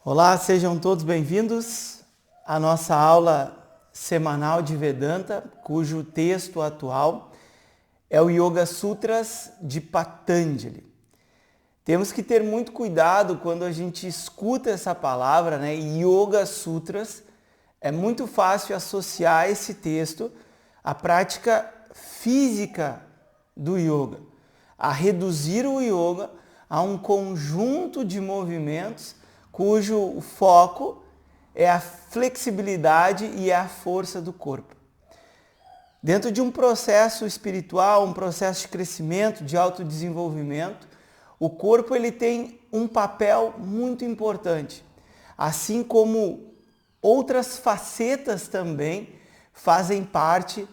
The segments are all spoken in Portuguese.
Olá, sejam todos bem-vindos à nossa aula semanal de Vedanta, cujo texto atual é o Yoga Sutras de Patanjali. Temos que ter muito cuidado quando a gente escuta essa palavra, né? Yoga Sutras. É muito fácil associar esse texto à prática física do yoga, a reduzir o yoga a um conjunto de movimentos cujo foco é a flexibilidade e a força do corpo. Dentro de um processo espiritual, um processo de crescimento, de autodesenvolvimento, o corpo ele tem um papel muito importante, assim como outras facetas também fazem parte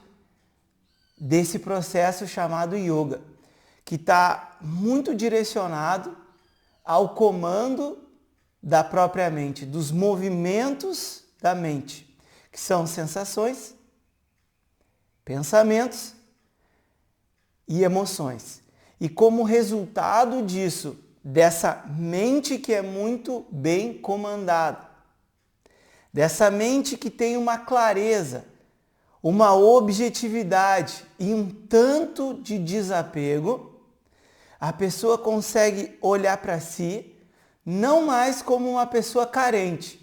desse processo chamado yoga, que está muito direcionado ao comando da própria mente, dos movimentos da mente, que são sensações, pensamentos e emoções. E como resultado disso, dessa mente que é muito bem comandada, dessa mente que tem uma clareza, uma objetividade e um tanto de desapego, a pessoa consegue olhar para si não mais como uma pessoa carente,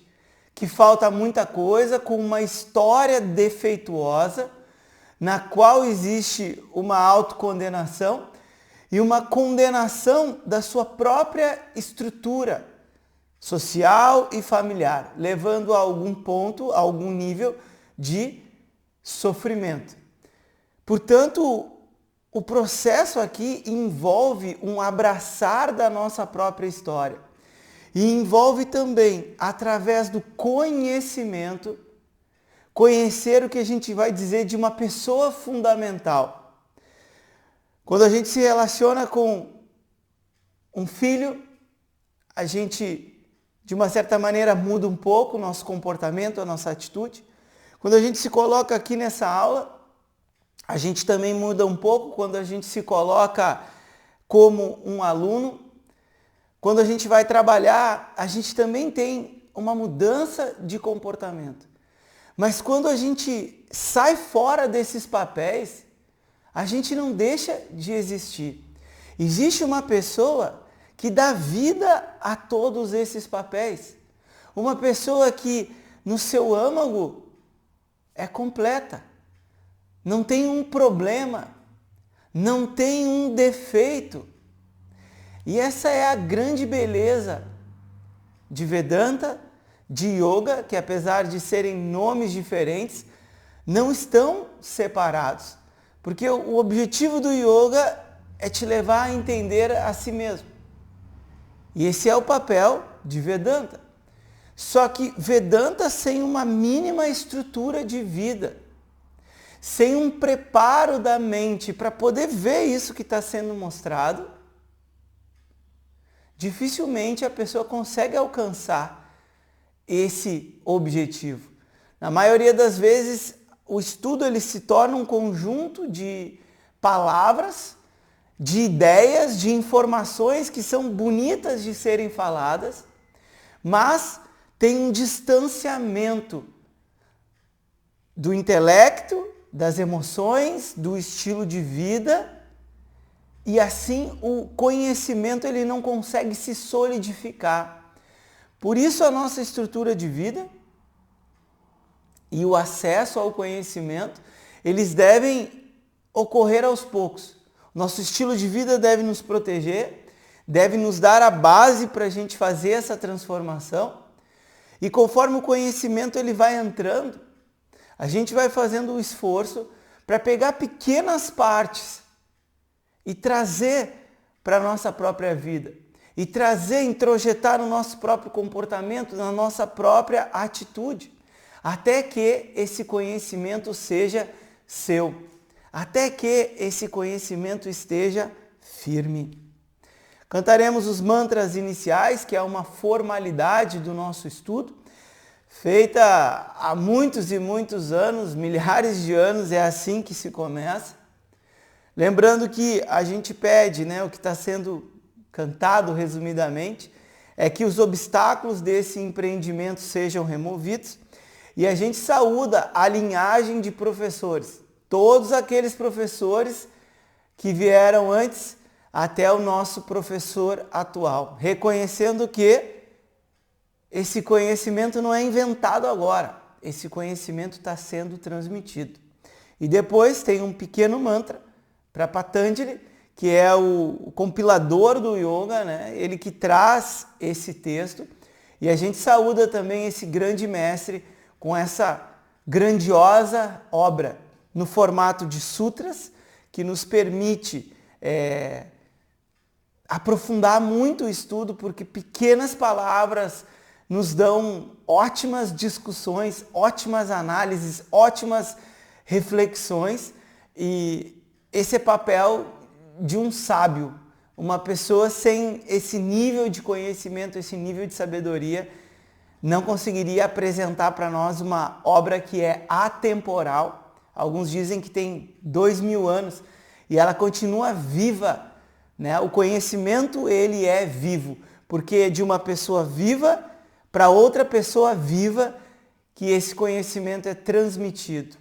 que falta muita coisa, com uma história defeituosa, na qual existe uma autocondenação e uma condenação da sua própria estrutura social e familiar, levando a algum ponto, a algum nível de sofrimento. Portanto, o processo aqui envolve um abraçar da nossa própria história. E envolve também, através do conhecimento, conhecer o que a gente vai dizer de uma pessoa fundamental. Quando a gente se relaciona com um filho, a gente, de uma certa maneira, muda um pouco o nosso comportamento, a nossa atitude. Quando a gente se coloca aqui nessa aula, a gente também muda um pouco quando a gente se coloca como um aluno. Quando a gente vai trabalhar, a gente também tem uma mudança de comportamento. Mas quando a gente sai fora desses papéis, a gente não deixa de existir. Existe uma pessoa que dá vida a todos esses papéis. Uma pessoa que no seu âmago é completa. Não tem um problema, não tem um defeito. E essa é a grande beleza de Vedanta, de Yoga, que apesar de serem nomes diferentes, não estão separados. Porque o objetivo do Yoga é te levar a entender a si mesmo. E esse é o papel de Vedanta. Só que Vedanta sem uma mínima estrutura de vida, sem um preparo da mente para poder ver isso que está sendo mostrado, dificilmente a pessoa consegue alcançar esse objetivo. Na maioria das vezes, o estudo ele se torna um conjunto de palavras, de ideias, de informações que são bonitas de serem faladas, mas tem um distanciamento do intelecto, das emoções, do estilo de vida. E assim o conhecimento ele não consegue se solidificar. Por isso a nossa estrutura de vida e o acesso ao conhecimento, eles devem ocorrer aos poucos. Nosso estilo de vida deve nos proteger, deve nos dar a base para a gente fazer essa transformação. E conforme o conhecimento ele vai entrando, a gente vai fazendo o esforço para pegar pequenas partes e trazer para a nossa própria vida. E trazer, introjetar no nosso próprio comportamento, na nossa própria atitude. Até que esse conhecimento seja seu. Até que esse conhecimento esteja firme. Cantaremos os mantras iniciais, que é uma formalidade do nosso estudo, feita há muitos e muitos anos, milhares de anos, é assim que se começa. Lembrando que a gente pede, o que está sendo cantado resumidamente, é que os obstáculos desse empreendimento sejam removidos e a gente saúda a linhagem de professores, todos aqueles professores que vieram antes até o nosso professor atual, reconhecendo que esse conhecimento não é inventado agora, esse conhecimento está sendo transmitido. E depois tem um pequeno mantra para Patanjali, que é o compilador do yoga, né? Ele que traz esse texto. E a gente saúda também esse grande mestre com essa grandiosa obra no formato de sutras, que nos permite aprofundar muito o estudo, porque pequenas palavras nos dão ótimas discussões, ótimas análises, ótimas reflexões, e esse é papel de um sábio. Uma pessoa sem esse nível de conhecimento, esse nível de sabedoria, não conseguiria apresentar para nós uma obra que é atemporal. Alguns dizem que tem 2000 anos e ela continua viva, né? O conhecimento, ele é vivo, porque de uma pessoa viva para outra pessoa viva que esse conhecimento é transmitido.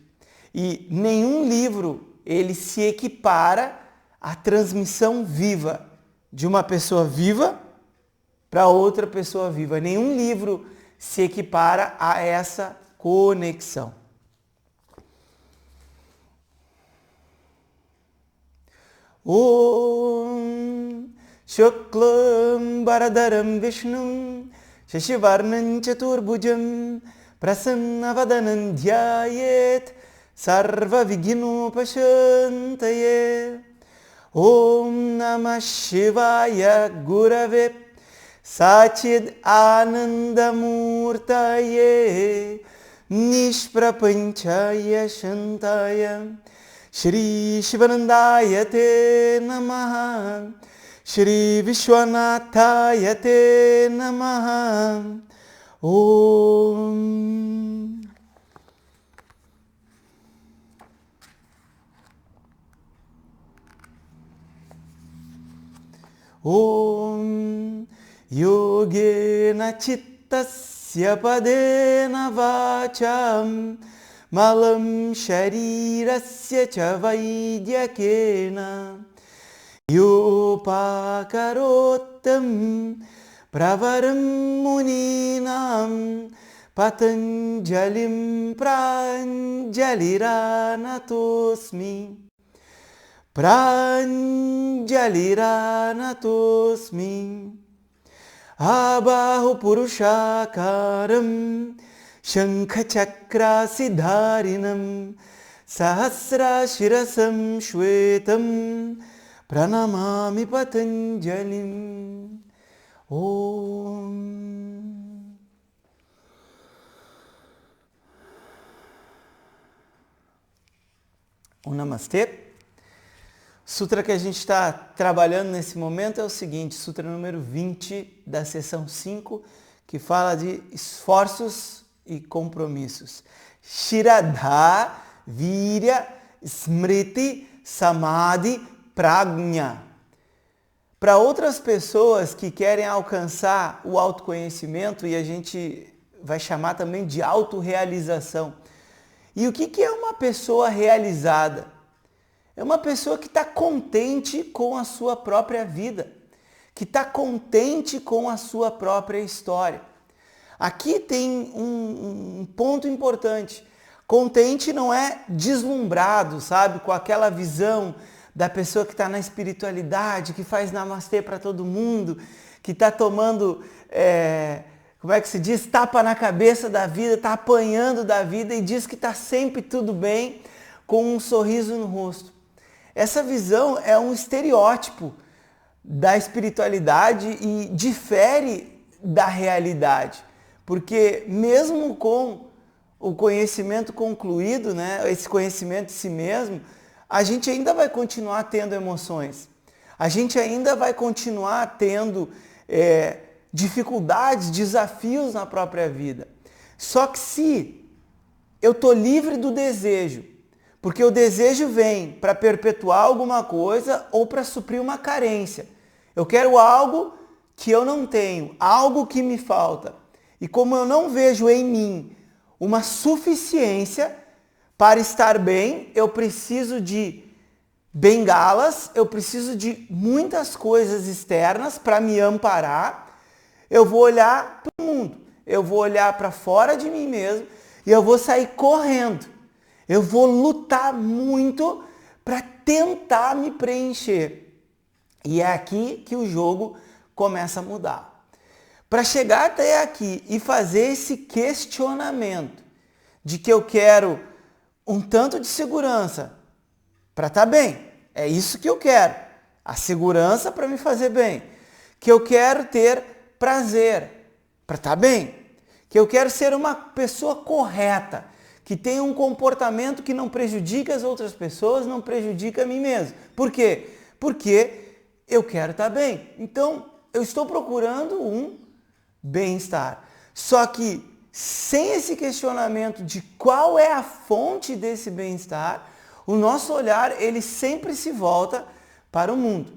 E nenhum livro ele se equipara à transmissão viva de uma pessoa viva para outra pessoa viva. Nenhum livro se equipara a essa conexão. Om Shuklam Baradaram Vishnum Shashivarnam Chaturbhujam Prasannavadanam Dhyayet Sarva Vigino Pashantaye. Om Namah Shivaya Gurave Sachid Anandamurtaye Nishprapanchaya Shantaya Shri Shivanandaya Te Namaha Shri Vishwanathaya Te Namaha. Om. Om Yogena Chittasya Padena Vacham Malam Sharirasya Cha Vaidyakena Yopakarotam Pravaram Muninam Patanjalim Pranjaliranatosmi Pranjaliranatosmi Abahu Purushakaram Shankhachakrasidharinam Sahasrashirasam Shvetam Pranamami Patanjalim. Om. Um Namastê. O sutra que a gente está trabalhando nesse momento é o seguinte, sutra número 20 da seção 5, que fala de esforços e compromissos. Shraddha, Virya, Smriti, Samadhi, Prajna. Para outras pessoas que querem alcançar o autoconhecimento, e a gente vai chamar também de autorrealização. E o que é uma pessoa realizada? É uma pessoa que está contente com a sua própria vida, que está contente com a sua própria história. Aqui tem um ponto importante. Contente não é deslumbrado, sabe? Com aquela visão da pessoa que está na espiritualidade, que faz namastê para todo mundo, que está tomando, como é que se diz? Tapa na cabeça da vida, está apanhando da vida e diz que está sempre tudo bem, com um sorriso no rosto. Essa visão é um estereótipo da espiritualidade e difere da realidade. Porque mesmo com o conhecimento concluído, né, esse conhecimento de si mesmo, a gente ainda vai continuar tendo emoções. A gente ainda vai continuar tendo dificuldades, desafios na própria vida. Só que se eu estou livre do desejo, porque o desejo vem para perpetuar alguma coisa ou para suprir uma carência. Eu quero algo que eu não tenho, algo que me falta, e como eu não vejo em mim uma suficiência para estar bem, eu preciso de bengalas, eu preciso de muitas coisas externas para me amparar. Eu vou olhar para o mundo, eu vou olhar para fora de mim mesmo e eu vou sair correndo. Eu vou lutar muito para tentar me preencher. E é aqui que o jogo começa a mudar. Para chegar até aqui e fazer esse questionamento de que eu quero um tanto de segurança para estar bem, é isso que eu quero, a segurança para me fazer bem, que eu quero ter prazer para estar bem, que eu quero ser uma pessoa correta, que tenha um comportamento que não prejudique as outras pessoas, não prejudique a mim mesmo. Por quê? Porque eu quero estar bem. Então, eu estou procurando um bem-estar. Só que sem esse questionamento de qual é a fonte desse bem-estar, o nosso olhar, ele sempre se volta para o mundo.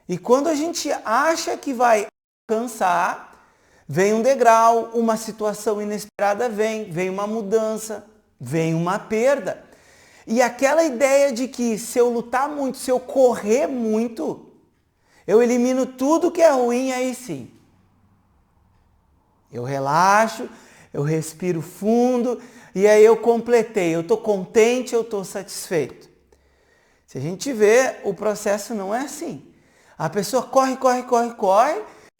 E quando a gente acha que vai alcançar, vem um degrau, uma situação inesperada vem uma mudança, vem uma perda. E aquela ideia de que se eu lutar muito, se eu correr muito, eu elimino tudo que é ruim, aí sim. Eu relaxo, eu respiro fundo e aí eu completei, eu estou contente, eu estou satisfeito. Se a gente vê, o processo não é assim. A pessoa corre,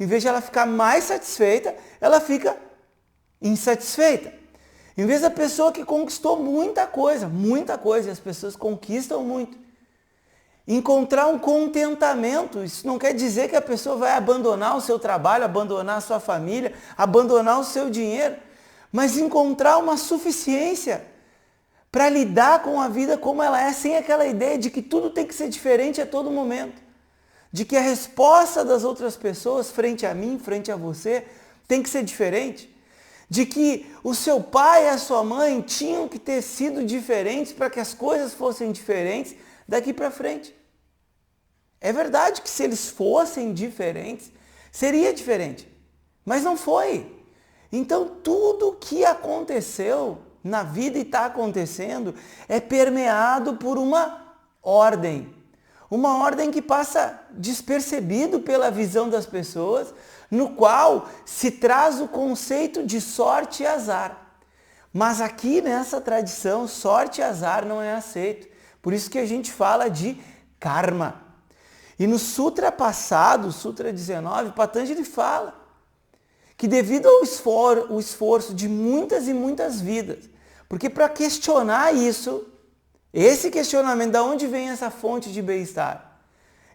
em vez de ela ficar mais satisfeita, ela fica insatisfeita. Em vez da pessoa que conquistou muita coisa, e as pessoas conquistam muito, encontrar um contentamento, isso não quer dizer que a pessoa vai abandonar o seu trabalho, abandonar a sua família, abandonar o seu dinheiro, mas encontrar uma suficiência para lidar com a vida como ela é, sem aquela ideia de que tudo tem que ser diferente a todo momento, de que a resposta das outras pessoas frente a mim, frente a você, tem que ser diferente, de que o seu pai e a sua mãe tinham que ter sido diferentes para que as coisas fossem diferentes daqui para frente. É verdade que se eles fossem diferentes, seria diferente, mas não foi. Então tudo que aconteceu na vida e está acontecendo é permeado por uma ordem que passa despercebido pela visão das pessoas, no qual se traz o conceito de sorte e azar. Mas aqui nessa tradição, sorte e azar não é aceito. Por isso que a gente fala de karma. E no Sutra passado, Sutra 19, Patanjali fala que devido ao esforço de muitas e muitas vidas, porque para questionar isso, esse questionamento, de onde vem essa fonte de bem-estar?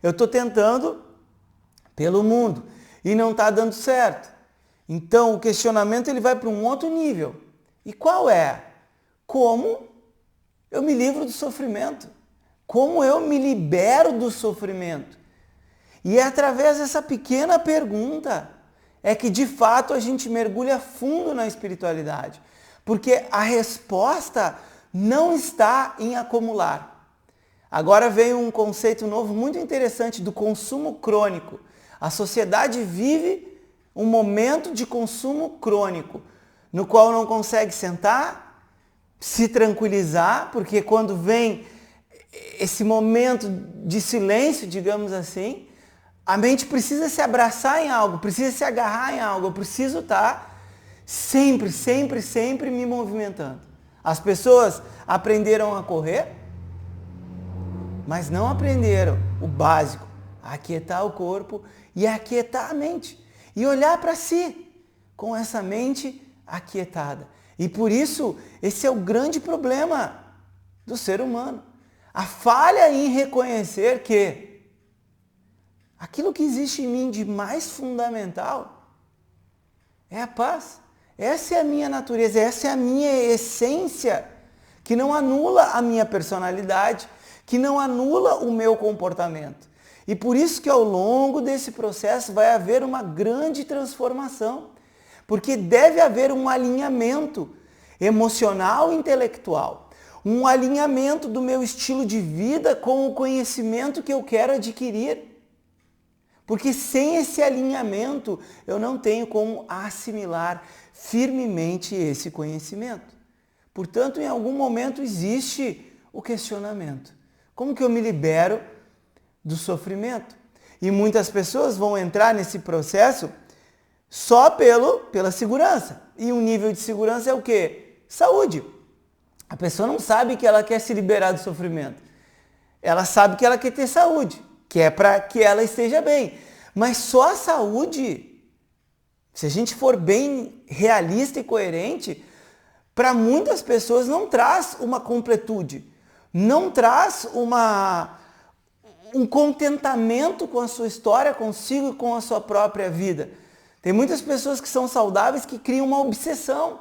Eu estou tentando pelo mundo e não está dando certo. Então o questionamento ele vai para um outro nível. E qual é? Como eu me livro do sofrimento? Como eu me libero do sofrimento? E é através dessa pequena pergunta é que de fato a gente mergulha fundo na espiritualidade. Porque a resposta não está em acumular. Agora vem um conceito novo muito interessante do consumo crônico. A sociedade vive um momento de consumo crônico, no qual não consegue sentar, se tranquilizar, porque quando vem esse momento de silêncio, digamos assim, a mente precisa se abraçar em algo, precisa se agarrar em algo, eu preciso estar sempre me movimentando. As pessoas aprenderam a correr, mas não aprenderam o básico, a aquietar o corpo e a aquietar a mente. E olhar para si com essa mente aquietada. E por isso, esse é o grande problema do ser humano. A falha em reconhecer que aquilo que existe em mim de mais fundamental é a paz. Essa é a minha natureza, essa é a minha essência, que não anula a minha personalidade, que não anula o meu comportamento. E por isso que ao longo desse processo vai haver uma grande transformação, porque deve haver um alinhamento emocional e intelectual, um alinhamento do meu estilo de vida com o conhecimento que eu quero adquirir. Porque sem esse alinhamento, eu não tenho como assimilar firmemente esse conhecimento. Portanto, em algum momento existe o questionamento. Como que eu me libero do sofrimento? E muitas pessoas vão entrar nesse processo só pela segurança. E o nível de segurança é o quê? Saúde. A pessoa não sabe que ela quer se liberar do sofrimento. Ela sabe que ela quer ter saúde, que é para que ela esteja bem. Mas só a saúde, se a gente for bem realista e coerente, para muitas pessoas não traz uma completude, não traz um contentamento com a sua história, consigo e com a sua própria vida. Tem muitas pessoas que são saudáveis que criam uma obsessão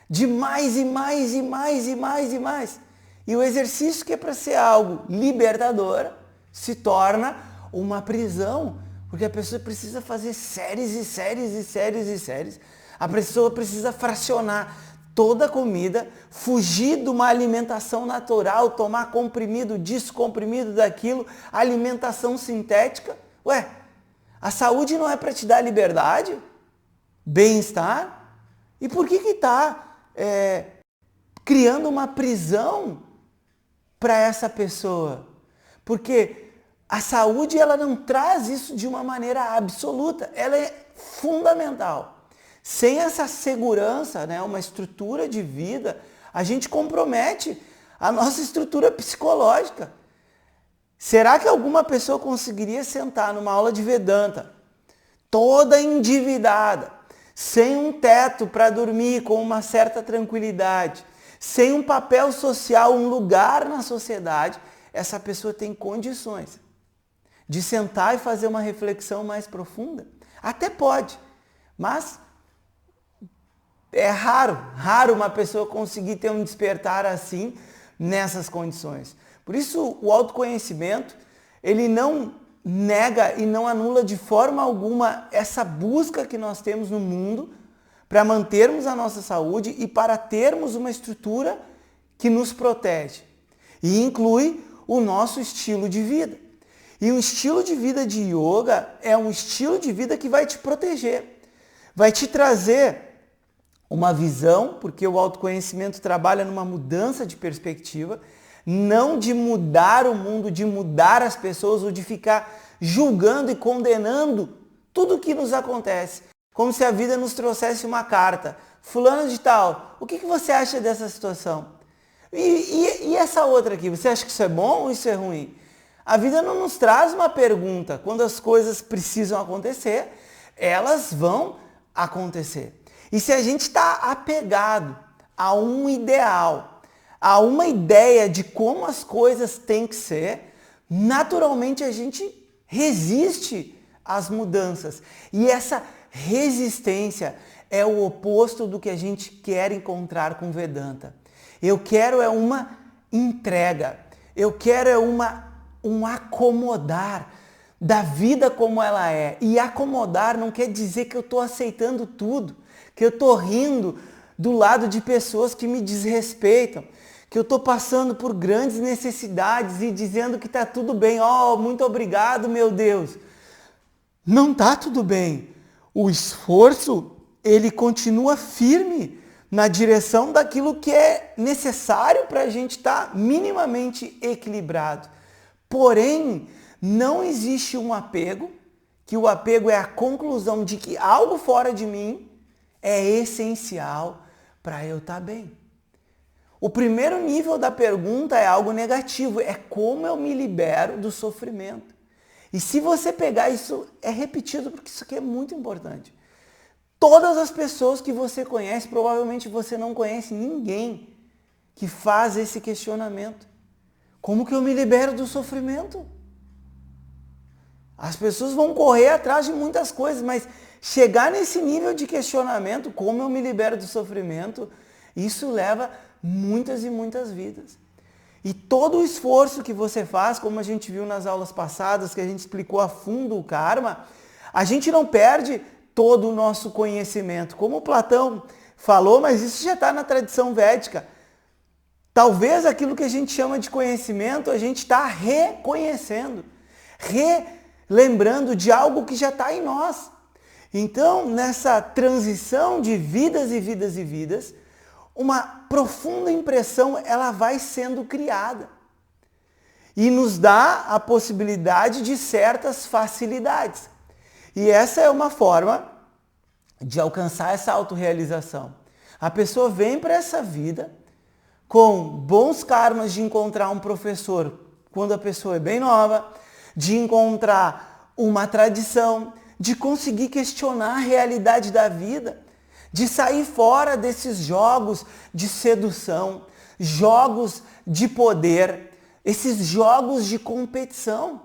de mais e mais e mais e mais e mais. E o exercício que é para ser algo libertador se torna uma prisão, porque a pessoa precisa fazer séries e séries e séries e séries. A pessoa precisa fracionar toda a comida, fugir de uma alimentação natural, tomar comprimido disso, comprimido daquilo, alimentação sintética. Ué, a saúde não é para te dar liberdade, bem-estar? E por que está criando uma prisão para essa pessoa? Porque a saúde ela não traz isso de uma maneira absoluta, ela é fundamental. Sem essa segurança, né, uma estrutura de vida, a gente compromete a nossa estrutura psicológica. Será que alguma pessoa conseguiria sentar numa aula de Vedanta, toda endividada, sem um teto para dormir com uma certa tranquilidade, sem um papel social, um lugar na sociedade? Essa pessoa tem condições de sentar e fazer uma reflexão mais profunda? Até pode, mas é raro uma pessoa conseguir ter um despertar assim, nessas condições. Por isso, o autoconhecimento, ele não nega e não anula de forma alguma essa busca que nós temos no mundo para mantermos a nossa saúde e para termos uma estrutura que nos protege. E inclui o nosso estilo de vida. E um estilo de vida de yoga é um estilo de vida que vai te proteger, vai te trazer uma visão, porque o autoconhecimento trabalha numa mudança de perspectiva, não de mudar o mundo, de mudar as pessoas ou de ficar julgando e condenando tudo o que nos acontece, como se a vida nos trouxesse uma carta. Fulano de tal, o que você acha dessa situação? E essa outra aqui, você acha que isso é bom ou isso é ruim? A vida não nos traz uma pergunta. Quando as coisas precisam acontecer, elas vão acontecer. E se a gente está apegado a um ideal, a uma ideia de como as coisas têm que ser, naturalmente a gente resiste às mudanças. E essa resistência é o oposto do que a gente quer encontrar com Vedanta. Eu quero uma entrega, eu quero um acomodar da vida como ela é. E acomodar não quer dizer que eu estou aceitando tudo, que eu estou rindo do lado de pessoas que me desrespeitam, que eu estou passando por grandes necessidades e dizendo que está tudo bem. Muito obrigado, meu Deus. Não está tudo bem. O esforço, ele continua firme na direção daquilo que é necessário para a gente estar minimamente equilibrado. Porém, não existe um apego, que o apego é a conclusão de que algo fora de mim é essencial para eu estar bem. O primeiro nível da pergunta é algo negativo, é como eu me libero do sofrimento. E se você pegar isso, é repetido, porque isso aqui é muito importante. Todas as pessoas que você conhece, provavelmente você não conhece ninguém que faz esse questionamento. Como que eu me libero do sofrimento? As pessoas vão correr atrás de muitas coisas, mas chegar nesse nível de questionamento, como eu me libero do sofrimento, isso leva muitas e muitas vidas. E todo o esforço que você faz, como a gente viu nas aulas passadas, que a gente explicou a fundo o karma, a gente não perde todo o nosso conhecimento. Como Platão falou, mas isso já está na tradição védica. Talvez aquilo que a gente chama de conhecimento, a gente está reconhecendo, lembrando de algo que já está em nós. Então, nessa transição de vidas e vidas e vidas, uma profunda impressão ela vai sendo criada e nos dá a possibilidade de certas facilidades. E essa é uma forma de alcançar essa autorrealização. A pessoa vem para essa vida com bons karmas de encontrar um professor quando a pessoa é bem nova, de encontrar uma tradição, de conseguir questionar a realidade da vida, de sair fora desses jogos de sedução, jogos de poder, esses jogos de competição.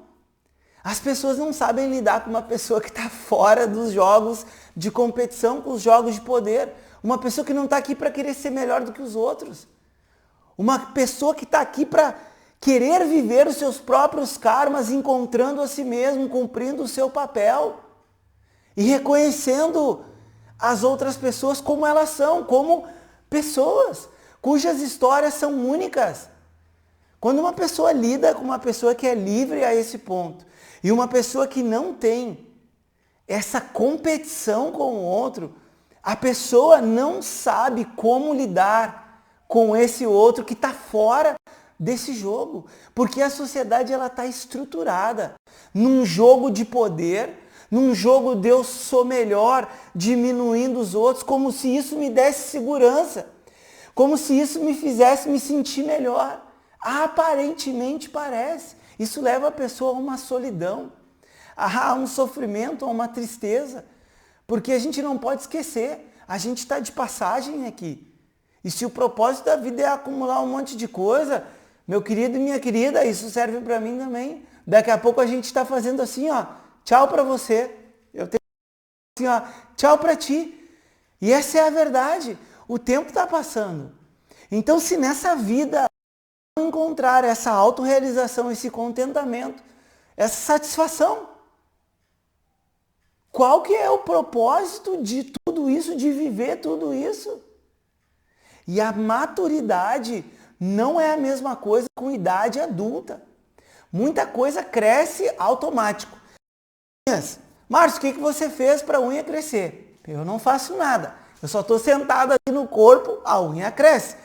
As pessoas não sabem lidar com uma pessoa que está fora dos jogos de competição, com os jogos de poder. Uma pessoa que não está aqui para querer ser melhor do que os outros. Uma pessoa que está aqui para querer viver os seus próprios karmas, encontrando a si mesmo, cumprindo o seu papel. E reconhecendo as outras pessoas como elas são, como pessoas cujas histórias são únicas. Quando uma pessoa lida com uma pessoa que é livre a esse ponto, e uma pessoa que não tem essa competição com o outro, a pessoa não sabe como lidar com esse outro que está fora desse jogo. Porque a sociedade está estruturada num jogo de poder, num jogo de eu sou melhor, diminuindo os outros, como se isso me desse segurança, como se isso me fizesse me sentir melhor. Aparentemente parece. Isso leva a pessoa a uma solidão, a um sofrimento, a uma tristeza, porque a gente não pode esquecer, a gente está de passagem aqui. E se o propósito da vida é acumular um monte de coisa, meu querido e minha querida, isso serve para mim também. Daqui a pouco a gente está fazendo assim, ó, tchau para você, eu tenho assim, ó, tchau para ti. E essa é a verdade, o tempo está passando. Então se nessa vida encontrar essa autorrealização, esse contentamento, essa satisfação, qual que é o propósito de tudo isso, de viver tudo isso? E a maturidade não é a mesma coisa com idade adulta. Muita coisa cresce automático. Márcio, o que você fez para a unha crescer? Eu não faço nada. Eu só estou sentado aqui no corpo, a unha cresce.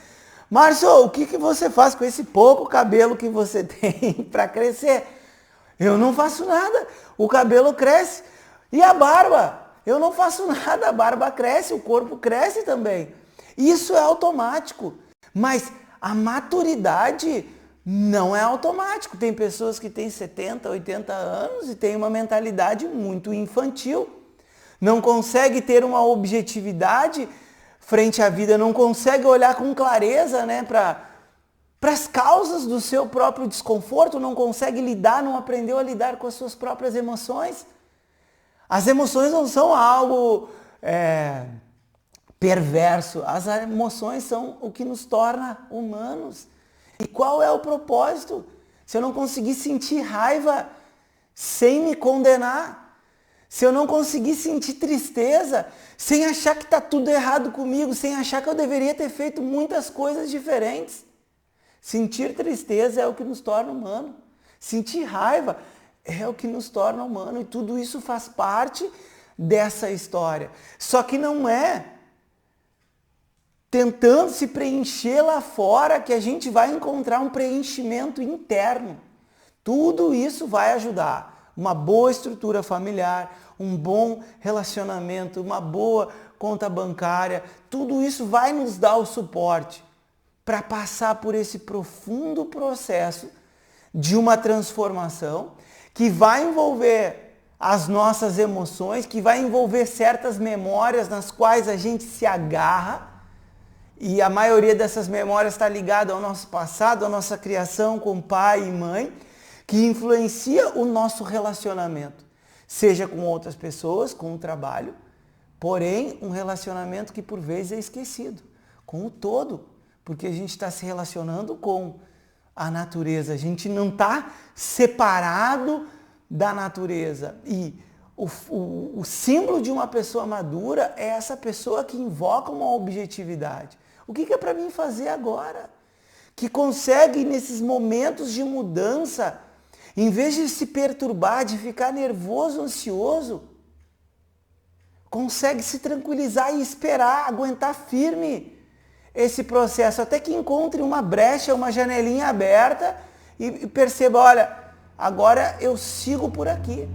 Márcio, o que você faz com esse pouco cabelo que você tem para crescer? Eu não faço nada. O cabelo cresce. E a barba? Eu não faço nada. A barba cresce, o corpo cresce também. Isso é automático. Mas a maturidade não é automático. Tem pessoas que têm 70, 80 anos e têm uma mentalidade muito infantil. Não consegue ter uma objetividade frente à vida, não consegue olhar com clareza, né, para as causas do seu próprio desconforto, não consegue lidar, não aprendeu a lidar com as suas próprias emoções. As emoções não são algo perverso, as emoções são o que nos torna humanos. E qual é o propósito? Se eu não conseguir sentir raiva sem me condenar, se eu não conseguir sentir tristeza, sem achar que está tudo errado comigo, sem achar que eu deveria ter feito muitas coisas diferentes. Sentir tristeza é o que nos torna humano. Sentir raiva é o que nos torna humano. E tudo isso faz parte dessa história. Só que não é tentando se preencher lá fora que a gente vai encontrar um preenchimento interno. Tudo isso vai ajudar. Uma boa estrutura familiar, um bom relacionamento, uma boa conta bancária, tudo isso vai nos dar o suporte para passar por esse profundo processo de uma transformação que vai envolver as nossas emoções, que vai envolver certas memórias nas quais a gente se agarra, e a maioria dessas memórias está ligada ao nosso passado, à nossa criação com pai e mãe, que influencia o nosso relacionamento, seja com outras pessoas, com o trabalho, porém um relacionamento que por vezes é esquecido, com o todo, porque a gente está se relacionando com a natureza, a gente não está separado da natureza. E o símbolo de uma pessoa madura é essa pessoa que invoca uma objetividade. O que é para mim fazer agora? Que consegue nesses momentos de mudança Em vez de se perturbar, de ficar nervoso, ansioso, consegue se tranquilizar e esperar, aguentar firme esse processo, até que encontre uma brecha, uma janelinha aberta e perceba, olha, agora eu sigo por aqui.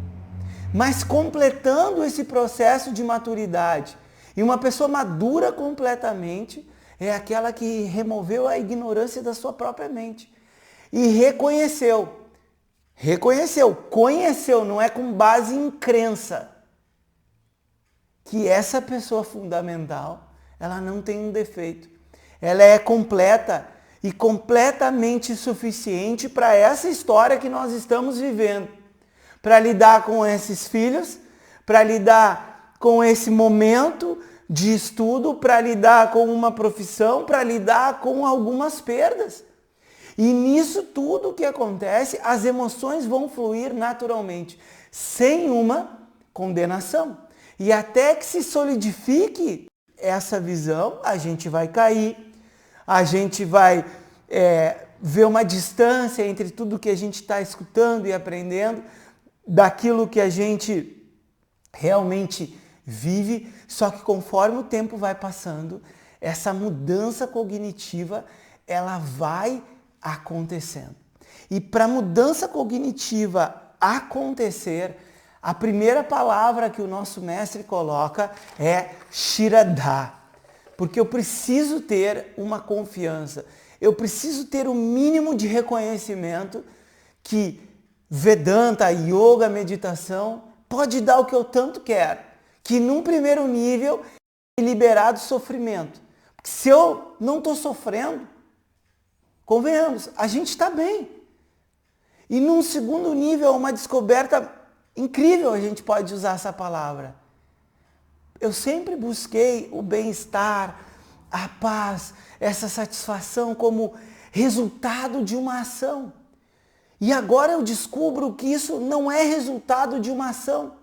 Mas completando esse processo de maturidade. E uma pessoa madura completamente é aquela que removeu a ignorância da sua própria mente. E conheceu, não é com base em crença, que essa pessoa fundamental, ela não tem um defeito. Ela é completa e completamente suficiente para essa história que nós estamos vivendo. Para lidar com esses filhos, para lidar com esse momento de estudo, para lidar com uma profissão, para lidar com algumas perdas. E nisso tudo que acontece, as emoções vão fluir naturalmente, sem uma condenação. E até que se solidifique essa visão, a gente vai cair, a gente vai ver uma distância entre tudo que a gente está escutando e aprendendo, daquilo que a gente realmente vive, só que conforme o tempo vai passando, essa mudança cognitiva, ela vai acontecendo. E para a mudança cognitiva acontecer, a primeira palavra que o nosso mestre coloca é Shraddha. Porque eu preciso ter uma confiança, eu preciso ter o mínimo de reconhecimento que Vedanta, Yoga, meditação, pode dar o que eu tanto quero. Que num primeiro nível é liberar do sofrimento. Porque se eu não estou sofrendo, convenhamos, a gente está bem. E num segundo nível, uma descoberta incrível, a gente pode usar essa palavra. Eu sempre busquei o bem-estar, a paz, essa satisfação como resultado de uma ação. E agora eu descubro que isso não é resultado de uma ação.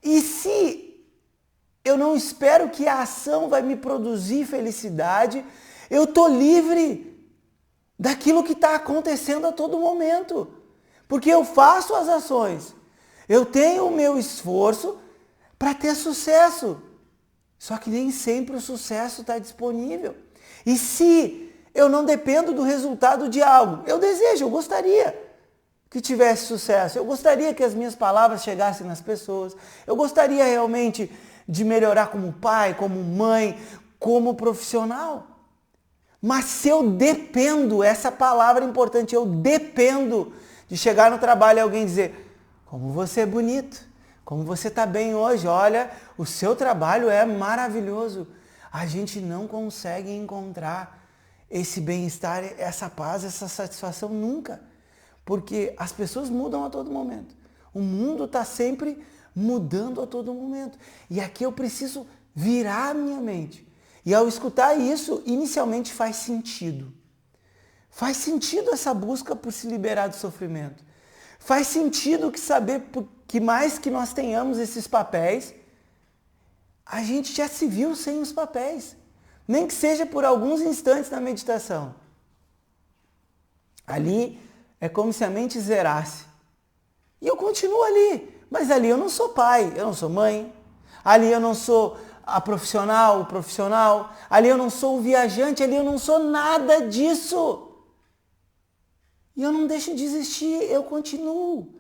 E se eu não espero que a ação vai me produzir felicidade, eu estou livre daquilo que está acontecendo a todo momento. Porque eu faço as ações, eu tenho o meu esforço para ter sucesso. Só que nem sempre o sucesso está disponível. E se eu não dependo do resultado de algo, eu desejo, eu gostaria que tivesse sucesso, eu gostaria que as minhas palavras chegassem nas pessoas, eu gostaria realmente de melhorar como pai, como mãe, como profissional. Mas se eu dependo, essa palavra é importante, eu dependo de chegar no trabalho e alguém dizer, como você é bonito, como você está bem hoje, olha, o seu trabalho é maravilhoso. A gente não consegue encontrar esse bem-estar, essa paz, essa satisfação nunca. Porque as pessoas mudam a todo momento. O mundo está sempre mudando a todo momento. E aqui eu preciso virar a minha mente. E ao escutar isso, inicialmente faz sentido. Faz sentido essa busca por se liberar do sofrimento. Faz sentido que saber que mais que nós tenhamos esses papéis, a gente já se viu sem os papéis. Nem que seja por alguns instantes na meditação. Ali é como se a mente zerasse. E eu continuo ali. Mas ali eu não sou pai, eu não sou mãe. Ali eu não sou a profissional, o profissional. Ali eu não sou o viajante, ali eu não sou nada disso. E eu não deixo de existir, eu continuo.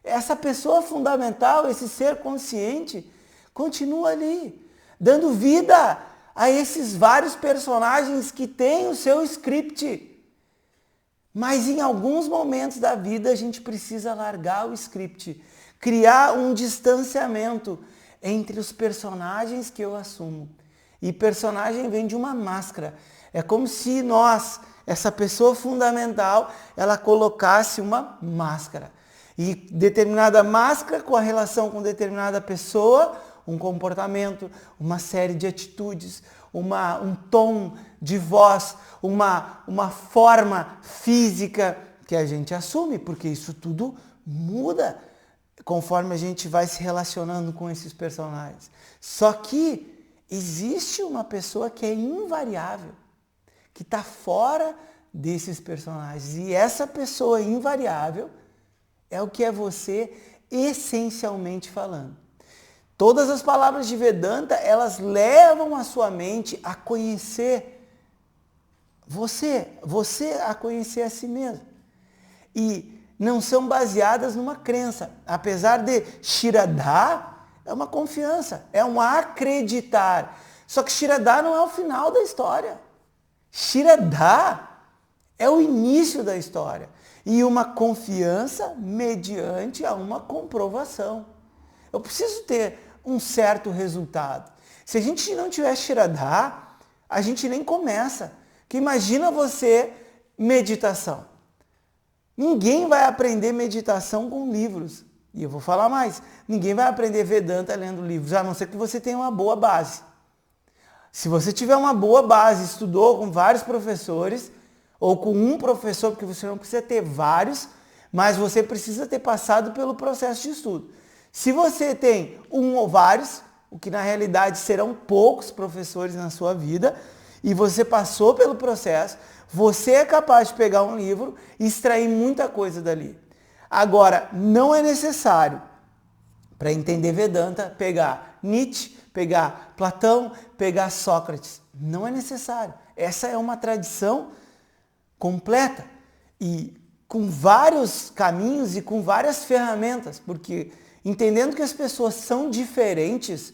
Essa pessoa fundamental, esse ser consciente, continua ali, dando vida a esses vários personagens que têm o seu script. Mas em alguns momentos da vida a gente precisa largar o script, criar um distanciamento entre os personagens que eu assumo. E personagem vem de uma máscara. É como se nós, essa pessoa fundamental, ela colocasse uma máscara. E determinada máscara com a relação com determinada pessoa, um comportamento, uma série de atitudes, um tom de voz, uma forma física que a gente assume, porque isso tudo muda conforme a gente vai se relacionando com esses personagens. Só que existe uma pessoa que é invariável, que está fora desses personagens. E essa pessoa invariável É o que é você essencialmente falando. Todas as palavras de Vedanta, elas levam a sua mente a conhecer você a conhecer a si mesmo. E não são baseadas numa crença. Apesar de Shraddha, é uma confiança, é um acreditar. Só que Shraddha não é o final da história. Shraddha é o início da história. E uma confiança mediante a uma comprovação. Eu preciso ter um certo resultado. Se a gente não tiver Shraddha, a gente nem começa. Que imagina você meditação. Ninguém vai aprender meditação com livros. E eu vou falar mais. Ninguém vai aprender Vedanta lendo livros, a não ser que você tenha uma boa base. Se você tiver uma boa base, estudou com vários professores, ou com um professor, porque você não precisa ter vários, mas você precisa ter passado pelo processo de estudo. Se você tem um ou vários, o que na realidade serão poucos professores na sua vida, e você passou pelo processo, você é capaz de pegar um livro e extrair muita coisa dali. Agora, não é necessário, para entender Vedanta, pegar Nietzsche, pegar Platão, pegar Sócrates. Não é necessário. Essa é uma tradição completa e com vários caminhos e com várias ferramentas, porque entendendo que as pessoas são diferentes,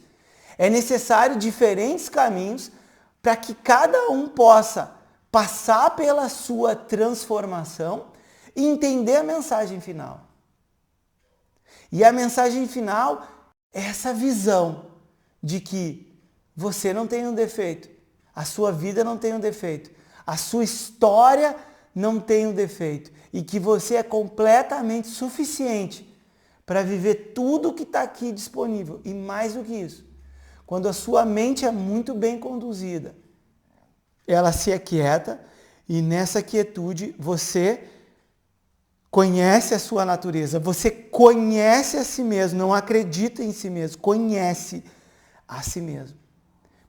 é necessário diferentes caminhos para que cada um possa passar pela sua transformação e entender a mensagem final. E a mensagem final é essa visão de que você não tem um defeito, a sua vida não tem um defeito, a sua história não tem um defeito e que você é completamente suficiente para viver tudo que está aqui disponível e mais do que isso. Quando a sua mente é muito bem conduzida, ela se aquieta e nessa quietude você conhece a sua natureza, você conhece a si mesmo, não acredita em si mesmo, conhece a si mesmo.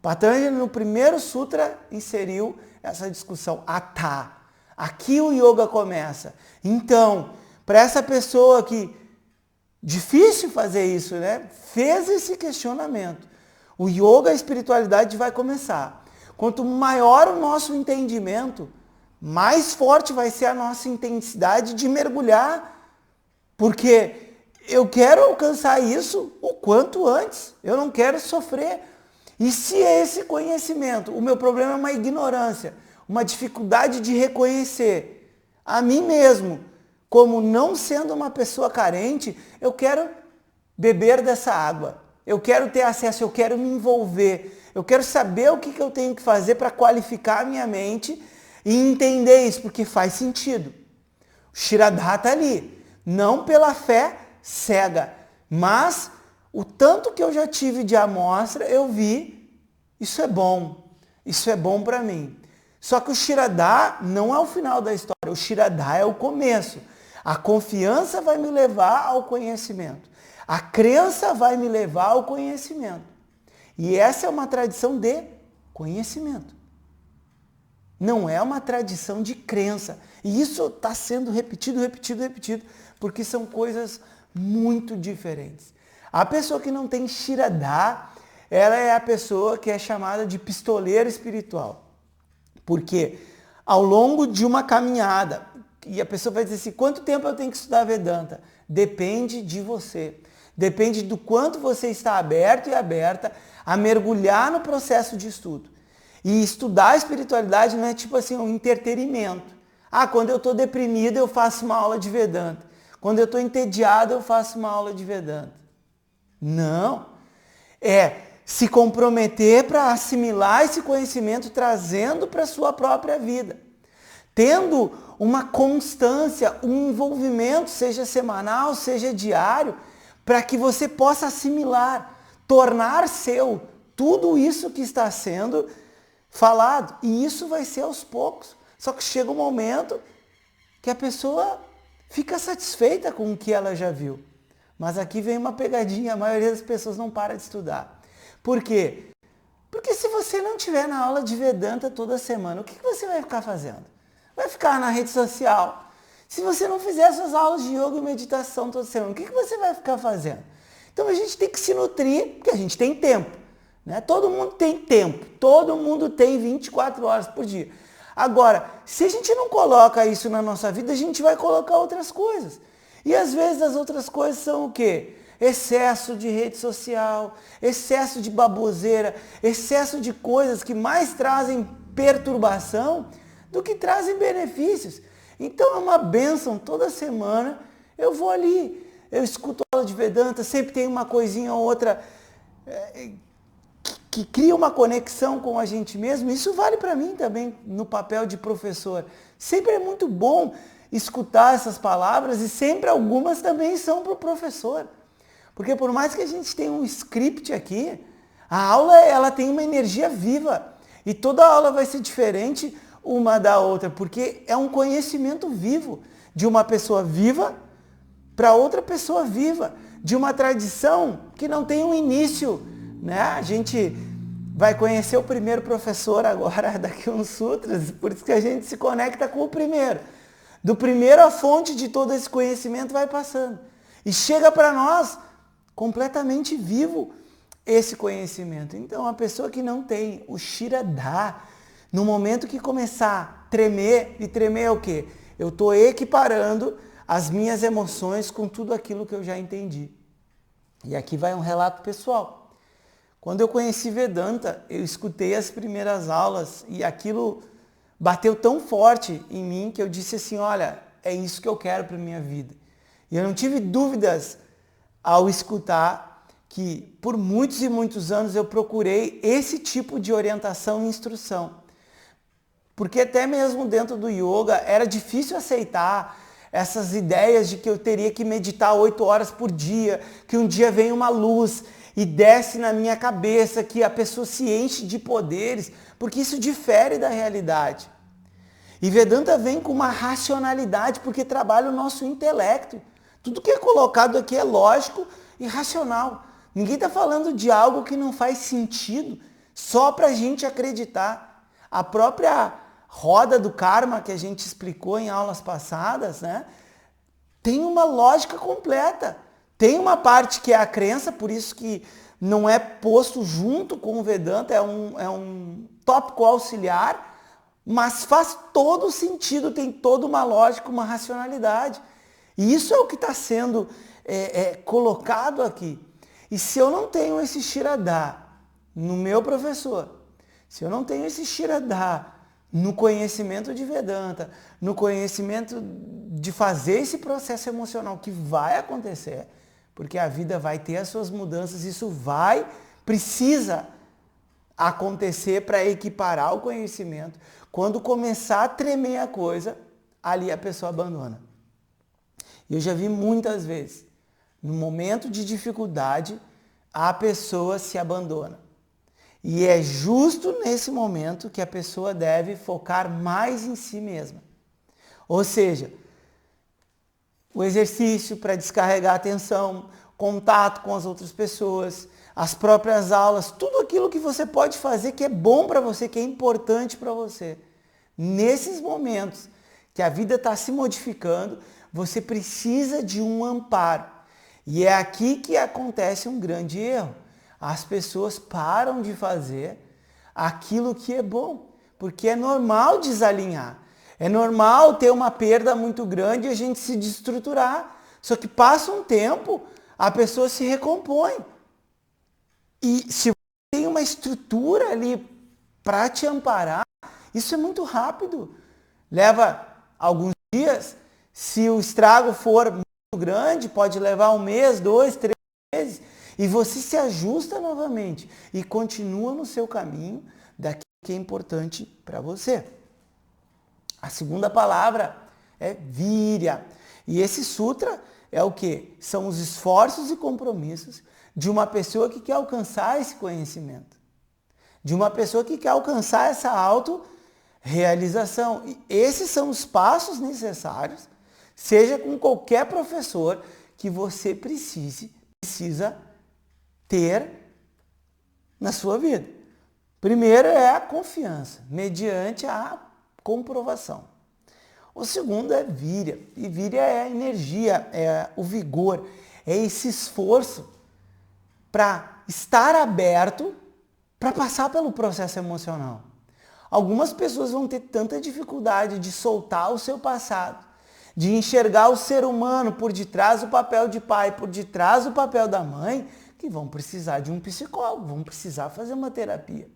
Patanjali no primeiro sutra inseriu essa discussão, Atha. Aqui o yoga começa. Então, para essa pessoa que, difícil fazer isso, né? Fez esse questionamento. O yoga, a espiritualidade vai começar. Quanto maior o nosso entendimento, mais forte vai ser a nossa intensidade de mergulhar. Porque eu quero alcançar isso o quanto antes. Eu não quero sofrer. E se esse conhecimento, o meu problema é uma ignorância, uma dificuldade de reconhecer a mim mesmo como não sendo uma pessoa carente, eu quero beber dessa água. Eu quero ter acesso, eu quero me envolver. Eu quero saber o que eu tenho que fazer para qualificar a minha mente e entender isso, porque faz sentido. O Shraddha está ali, não pela fé cega, mas o tanto que eu já tive de amostra, eu vi, isso é bom para mim. Só que o Shraddha não é o final da história, o Shraddha é o começo. A confiança vai me levar ao conhecimento. A crença vai me levar ao conhecimento. E essa é uma tradição de conhecimento. Não é uma tradição de crença. E isso está sendo repetido, porque são coisas muito diferentes. A pessoa que não tem Shraddha, ela é a pessoa que é chamada de pistoleiro espiritual. Porque ao longo de uma caminhada, e a pessoa vai dizer assim, quanto tempo eu tenho que estudar Vedanta? Depende de você. Depende do quanto você está aberto e aberta a mergulhar no processo de estudo. E estudar a espiritualidade não é tipo assim um entretenimento. Quando eu estou deprimido eu faço uma aula de Vedanta. Quando eu estou entediado eu faço uma aula de Vedanta. Não. É se comprometer para assimilar esse conhecimento, trazendo para a sua própria vida. Tendo uma constância, um envolvimento, seja semanal, seja diário, para que você possa assimilar, tornar seu tudo isso que está sendo falado. E isso vai ser aos poucos. Só que chega um momento que a pessoa fica satisfeita com o que ela já viu. Mas aqui vem uma pegadinha, a maioria das pessoas não para de estudar. Por quê? Porque se você não estiver na aula de Vedanta toda semana, o que você vai ficar fazendo? Vai ficar na rede social. Se você não fizer suas aulas de yoga e meditação toda semana, o que você vai ficar fazendo? Então a gente tem que se nutrir, porque a gente tem tempo. Né? Todo mundo tem tempo, todo mundo tem 24 horas por dia. Agora, se a gente não coloca isso na nossa vida, a gente vai colocar outras coisas. E às vezes as outras coisas são o quê? Excesso de rede social, excesso de baboseira, excesso de coisas que mais trazem perturbação do que trazem benefícios. Então é uma bênção, toda semana eu vou ali, eu escuto aula de Vedanta, sempre tem uma coisinha ou outra que cria uma conexão com a gente mesmo. Isso vale para mim também no papel de professor. Sempre é muito bom escutar essas palavras e sempre algumas também são para o professor. Porque por mais que a gente tenha um script aqui, a aula ela tem uma energia viva. E toda aula vai ser diferente uma da outra, porque é um conhecimento vivo de uma pessoa viva para outra pessoa viva, de uma tradição que não tem um início, né? A gente vai conhecer o primeiro professor agora daqui a uns sutras, por isso que a gente se conecta com o primeiro. Do primeiro a fonte de todo esse conhecimento vai passando. E chega para nós completamente vivo esse conhecimento. Então a pessoa que não tem o Shirada, no momento que começar a tremer, e tremer é o quê? Eu estou equiparando as minhas emoções com tudo aquilo que eu já entendi. E aqui vai um relato pessoal. Quando eu conheci Vedanta, eu escutei as primeiras aulas e aquilo bateu tão forte em mim que eu disse assim, olha, é isso que eu quero para a minha vida. E eu não tive dúvidas ao escutar que por muitos e muitos anos eu procurei esse tipo de orientação e instrução. Porque até mesmo dentro do yoga era difícil aceitar essas ideias de que eu teria que meditar 8 horas por dia, que um dia vem uma luz e desce na minha cabeça, que a pessoa se enche de poderes, porque isso difere da realidade. E Vedanta vem com uma racionalidade, porque trabalha o nosso intelecto. Tudo que é colocado aqui é lógico e racional. Ninguém está falando de algo que não faz sentido, só para a gente acreditar. A própria roda do karma que a gente explicou em aulas passadas, né, tem uma lógica completa. Tem uma parte que é a crença, por isso que não é posto junto com o Vedanta, é um tópico auxiliar, mas faz todo sentido, tem toda uma lógica, uma racionalidade. E isso é o que está sendo colocado aqui. E se eu não tenho esse Shirada no meu professor, se eu não tenho esse Shirada no conhecimento de Vedanta, no conhecimento de fazer esse processo emocional que vai acontecer, porque a vida vai ter as suas mudanças, isso precisa acontecer para equiparar o conhecimento. Quando começar a tremer a coisa, ali a pessoa abandona. E eu já vi muitas vezes, no momento de dificuldade, a pessoa se abandona. E é justo nesse momento que a pessoa deve focar mais em si mesma. Ou seja, o exercício para descarregar a atenção, contato com as outras pessoas, as próprias aulas, tudo aquilo que você pode fazer que é bom para você, que é importante para você. Nesses momentos que a vida está se modificando, você precisa de um amparo. E é aqui que acontece um grande erro. As pessoas param de fazer aquilo que é bom, porque é normal desalinhar. É normal ter uma perda muito grande e a gente se destruturar. Só que passa um tempo, a pessoa se recompõe. E se você tem uma estrutura ali para te amparar, isso é muito rápido. Leva alguns dias. Se o estrago for muito grande, pode levar 1 mês, 2, 3 meses. E você se ajusta novamente e continua no seu caminho daquilo que é importante para você. A segunda palavra é virya. E esse sutra é o quê? São os esforços e compromissos de uma pessoa que quer alcançar esse conhecimento. De uma pessoa que quer alcançar essa autorrealização. E esses são os passos necessários, seja com qualquer professor que você precisa ter na sua vida. Primeiro é a confiança, mediante a comprovação. O segundo é víria. E víria é a energia, é o vigor, é esse esforço para estar aberto para passar pelo processo emocional. Algumas pessoas vão ter tanta dificuldade de soltar o seu passado, de enxergar o ser humano por detrás do papel de pai, por detrás do papel da mãe, que vão precisar de um psicólogo, vão precisar fazer uma terapia.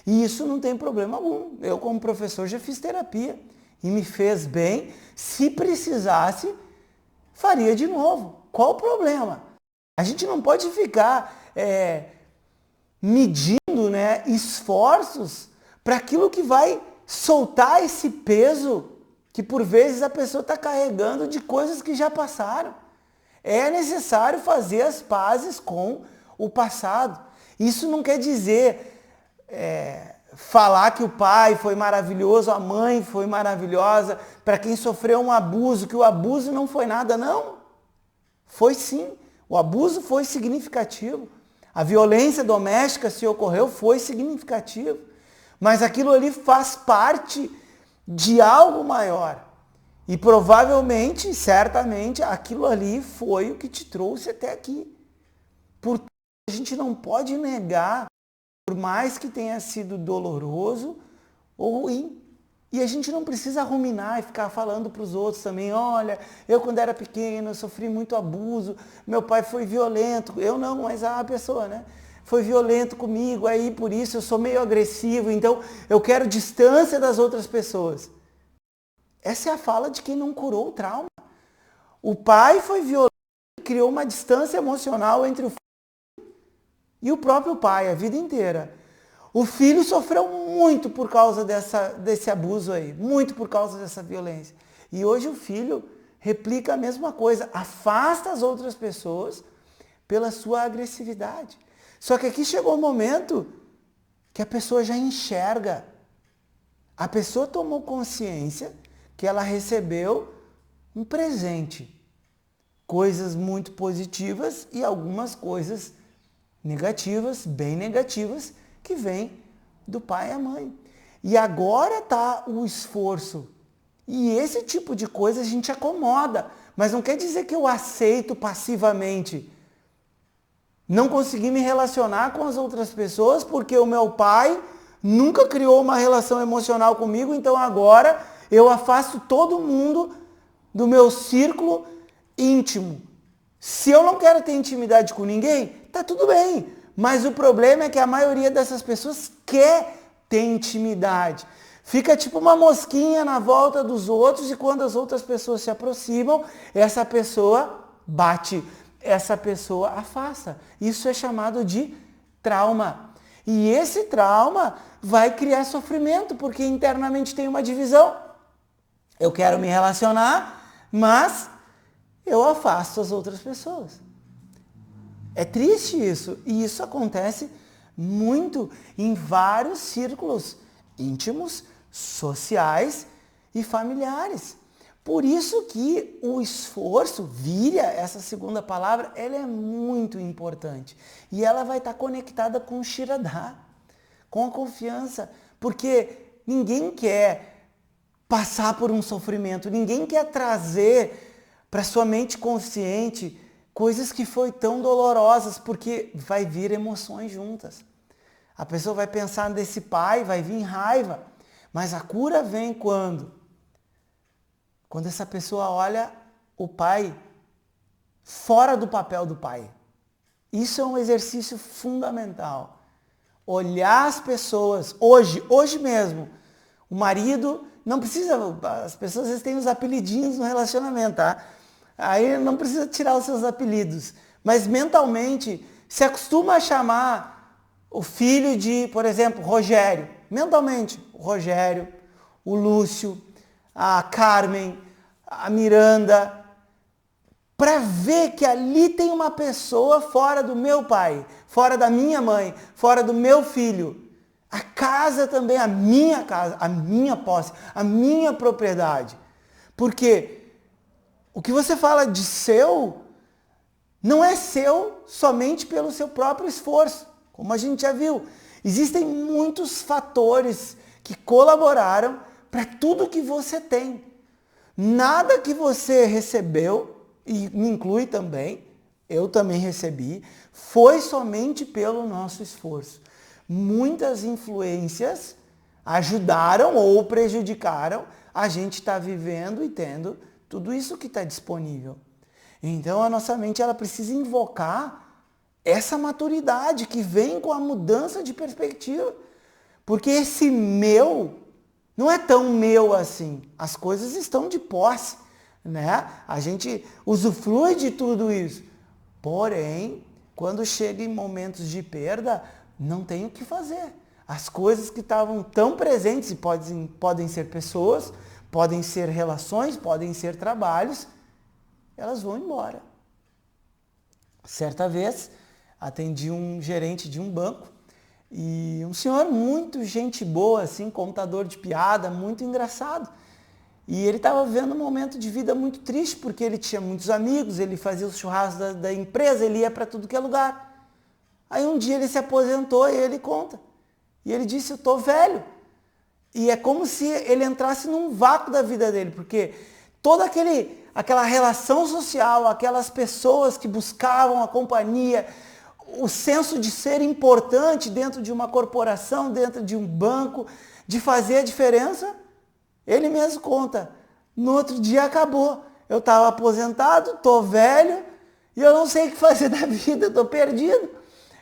E isso não tem problema algum. Eu, como professor, já fiz terapia e me fez bem. Se precisasse, faria de novo. Qual o problema? A gente não pode ficar medindo, né, esforços para aquilo que vai soltar esse peso que por vezes a pessoa está carregando de coisas que já passaram. É necessário fazer as pazes com o passado. Isso não quer dizer falar que o pai foi maravilhoso, a mãe foi maravilhosa, para quem sofreu um abuso, que o abuso não foi nada, não. Foi sim. O abuso foi significativo. A violência doméstica, se ocorreu, foi significativo. Mas aquilo ali faz parte de algo maior. E provavelmente, certamente, aquilo ali foi o que te trouxe até aqui. Portanto, a gente não pode negar, por mais que tenha sido doloroso ou ruim. E a gente não precisa ruminar e ficar falando para os outros também, olha, eu quando era pequeno, eu sofri muito abuso, meu pai foi violento, eu não, mas a pessoa, né? Foi violento comigo, aí por isso eu sou meio agressivo, então eu quero distância das outras pessoas. Essa é a fala de quem não curou o trauma. O pai foi violento e criou uma distância emocional entre o filho e o próprio pai a vida inteira. O filho sofreu muito por causa desse abuso aí, muito por causa dessa violência. E hoje o filho replica a mesma coisa, afasta as outras pessoas pela sua agressividade. Só que aqui chegou o momento que a pessoa já enxerga. A pessoa tomou consciência que ela recebeu um presente. Coisas muito positivas e algumas coisas negativas, bem negativas, que vêm do pai e a mãe. E agora está o esforço. E esse tipo de coisa a gente acomoda. Mas não quer dizer que eu aceito passivamente. Não consegui me relacionar com as outras pessoas porque o meu pai nunca criou uma relação emocional comigo, então agora eu afasto todo mundo do meu círculo íntimo. Se eu não quero ter intimidade com ninguém, tá tudo bem. Mas o problema é que a maioria dessas pessoas quer ter intimidade. Fica tipo uma mosquinha na volta dos outros e quando as outras pessoas se aproximam, essa pessoa bate. Essa pessoa afasta. Isso é chamado de trauma. E esse trauma vai criar sofrimento, porque internamente tem uma divisão. Eu quero me relacionar, mas eu afasto as outras pessoas. É triste isso. E isso acontece muito em vários círculos íntimos, sociais e familiares. Por isso que o esforço, víria, essa segunda palavra, ela é muito importante. E ela vai estar conectada com o Shraddha, com a confiança. Porque ninguém quer passar por um sofrimento, ninguém quer trazer para sua mente consciente coisas que foi tão dolorosas, porque vai vir emoções juntas. A pessoa vai pensar nesse pai, vai vir raiva. Mas a cura vem quando? Quando essa pessoa olha o pai fora do papel do pai. Isso é um exercício fundamental. Olhar as pessoas, hoje mesmo, o marido não precisa, as pessoas às vezes têm os apelidinhos no relacionamento, tá? Aí não precisa tirar os seus apelidos. Mas mentalmente, se acostuma a chamar o filho de, por exemplo, Rogério. Mentalmente, o Rogério, o Lúcio, a Carmen, a Miranda, para ver que ali tem uma pessoa fora do meu pai, fora da minha mãe, fora do meu filho. A casa também, a minha casa, a minha posse, a minha propriedade. Porque o que você fala de seu, não é seu somente pelo seu próprio esforço, como a gente já viu. Existem muitos fatores que colaboraram para tudo que você tem. Nada que você recebeu, e me inclui também, eu também recebi, foi somente pelo nosso esforço. Muitas influências ajudaram ou prejudicaram a gente estar vivendo e tendo tudo isso que está disponível. Então a nossa mente ela precisa invocar essa maturidade que vem com a mudança de perspectiva. Porque esse meu não é tão meu assim. As coisas estão de posse, né? A gente usufrui de tudo isso. Porém, quando chega em momentos de perda, não tem o que fazer. As coisas que estavam tão presentes, e podem ser pessoas, podem ser relações, podem ser trabalhos, elas vão embora. Certa vez, atendi um gerente de um banco e um senhor muito gente boa, assim, contador de piada, muito engraçado. E ele estava vivendo um momento de vida muito triste, porque ele tinha muitos amigos, ele fazia os churrascos da empresa, ele ia para tudo que é lugar. Aí um dia ele se aposentou e ele conta. E ele disse, eu estou velho. E é como se ele entrasse num vácuo da vida dele, porque toda aquela relação social, aquelas pessoas que buscavam a companhia, o senso de ser importante dentro de uma corporação, dentro de um banco, de fazer a diferença, ele mesmo conta. No outro dia acabou. Eu estava aposentado, estou velho e eu não sei o que fazer da vida, estou perdido.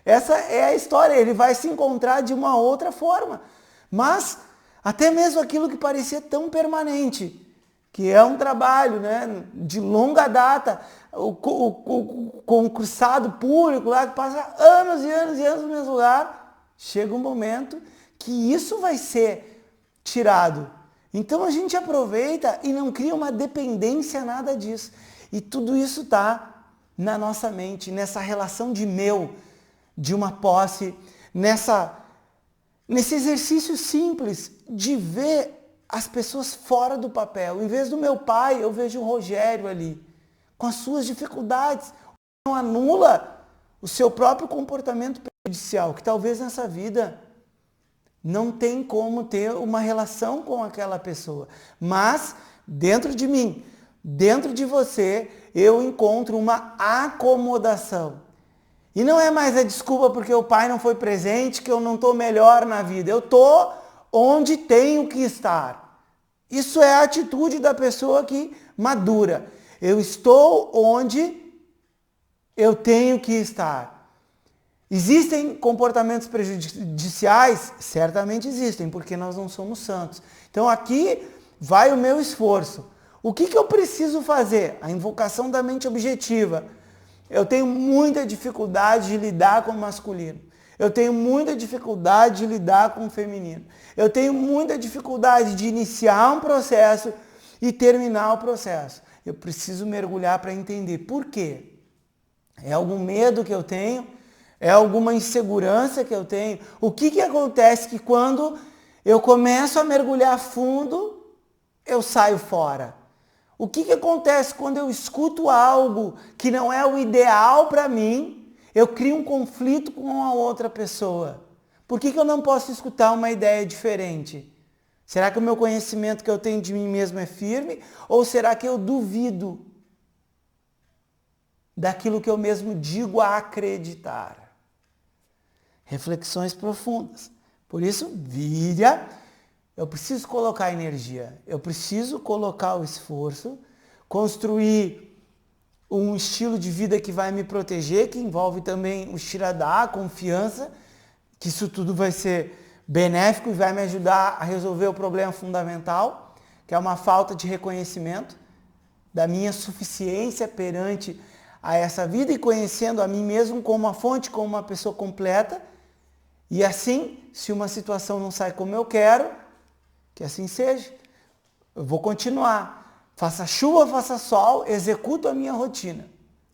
Essa é a história, ele vai se encontrar de uma outra forma. Mas até mesmo aquilo que parecia tão permanente, que é um trabalho, né, de longa data, o concursado público lá que passa anos e anos e anos no mesmo lugar, chega um momento que isso vai ser tirado. Então a gente aproveita e não cria uma dependência nada disso. E tudo isso está na nossa mente, nessa relação de meu, de uma posse, nesse exercício simples de ver as pessoas fora do papel. Em vez do meu pai, eu vejo o Rogério ali, com as suas dificuldades. Não anula o seu próprio comportamento prejudicial, que talvez nessa vida não tem como ter uma relação com aquela pessoa. Mas, dentro de mim, dentro de você, eu encontro uma acomodação. E não é mais a desculpa porque o pai não foi presente, que eu não estou melhor na vida. Eu estou onde tenho que estar. Isso é a atitude da pessoa que madura. Eu estou onde eu tenho que estar. Existem comportamentos prejudiciais? Certamente existem, porque nós não somos santos. Então aqui vai o meu esforço. O que eu preciso fazer? A invocação da mente objetiva. Eu tenho muita dificuldade de lidar com o masculino. Eu tenho muita dificuldade de lidar com o feminino. Eu tenho muita dificuldade de iniciar um processo e terminar o processo. Eu preciso mergulhar para entender por quê. É algum medo que eu tenho? É alguma insegurança que eu tenho? O que acontece que quando eu começo a mergulhar fundo, eu saio fora? O que acontece quando eu escuto algo que não é o ideal para mim? Eu crio um conflito com a outra pessoa. Por que eu não posso escutar uma ideia diferente? Será que o meu conhecimento que eu tenho de mim mesmo é firme? Ou será que eu duvido daquilo que eu mesmo digo a acreditar? Reflexões profundas. Por isso, eu preciso colocar energia, eu preciso colocar o esforço, construir um estilo de vida que vai me proteger, que envolve também o tiradá, a confiança, que isso tudo vai ser benéfico e vai me ajudar a resolver o problema fundamental, que é uma falta de reconhecimento da minha suficiência perante a essa vida e conhecendo a mim mesmo como uma fonte, como uma pessoa completa. E assim, se uma situação não sai como eu quero, que assim seja, eu vou continuar. Faça chuva, faça sol, executo a minha rotina.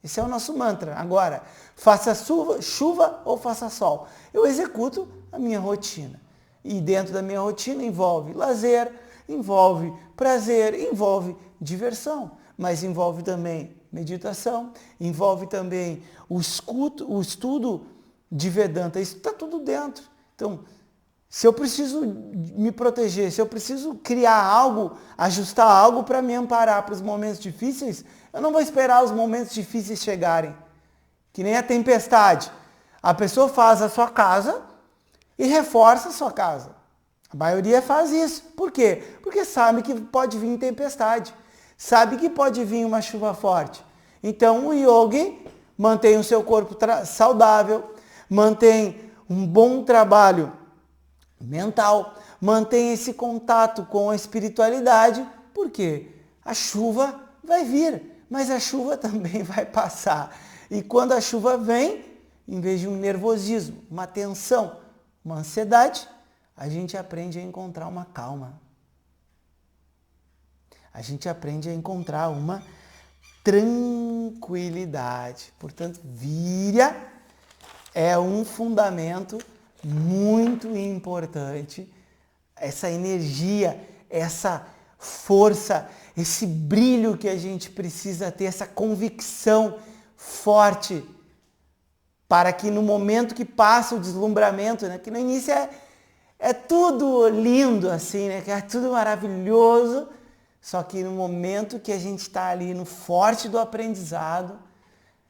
Esse é o nosso mantra. Agora, faça chuva ou faça sol. Eu executo a minha rotina. E dentro da minha rotina envolve lazer, envolve prazer, envolve diversão. Mas envolve também meditação, envolve também o estudo de Vedanta. Isso está tudo dentro. Então, Se eu preciso me proteger, se eu preciso criar algo, ajustar algo para me amparar para os momentos difíceis, eu não vou esperar os momentos difíceis chegarem. Que nem a tempestade. A pessoa faz a sua casa e reforça a sua casa. A maioria faz isso. Por quê? Porque sabe que pode vir tempestade. Sabe que pode vir uma chuva forte. Então o yogi mantém o seu corpo saudável, mantém um bom trabalho mental, mantém esse contato com a espiritualidade, porque a chuva vai vir, mas a chuva também vai passar. E quando a chuva vem, em vez de um nervosismo, uma tensão, uma ansiedade, a gente aprende a encontrar uma calma. A gente aprende a encontrar uma tranquilidade. Portanto, Virya é um fundamento muito importante. Essa energia, essa força, esse brilho que a gente precisa ter, essa convicção forte, para que no momento que passa o deslumbramento, né, que no início é tudo lindo assim, né, que é tudo maravilhoso, só que no momento que a gente está ali no forte do aprendizado,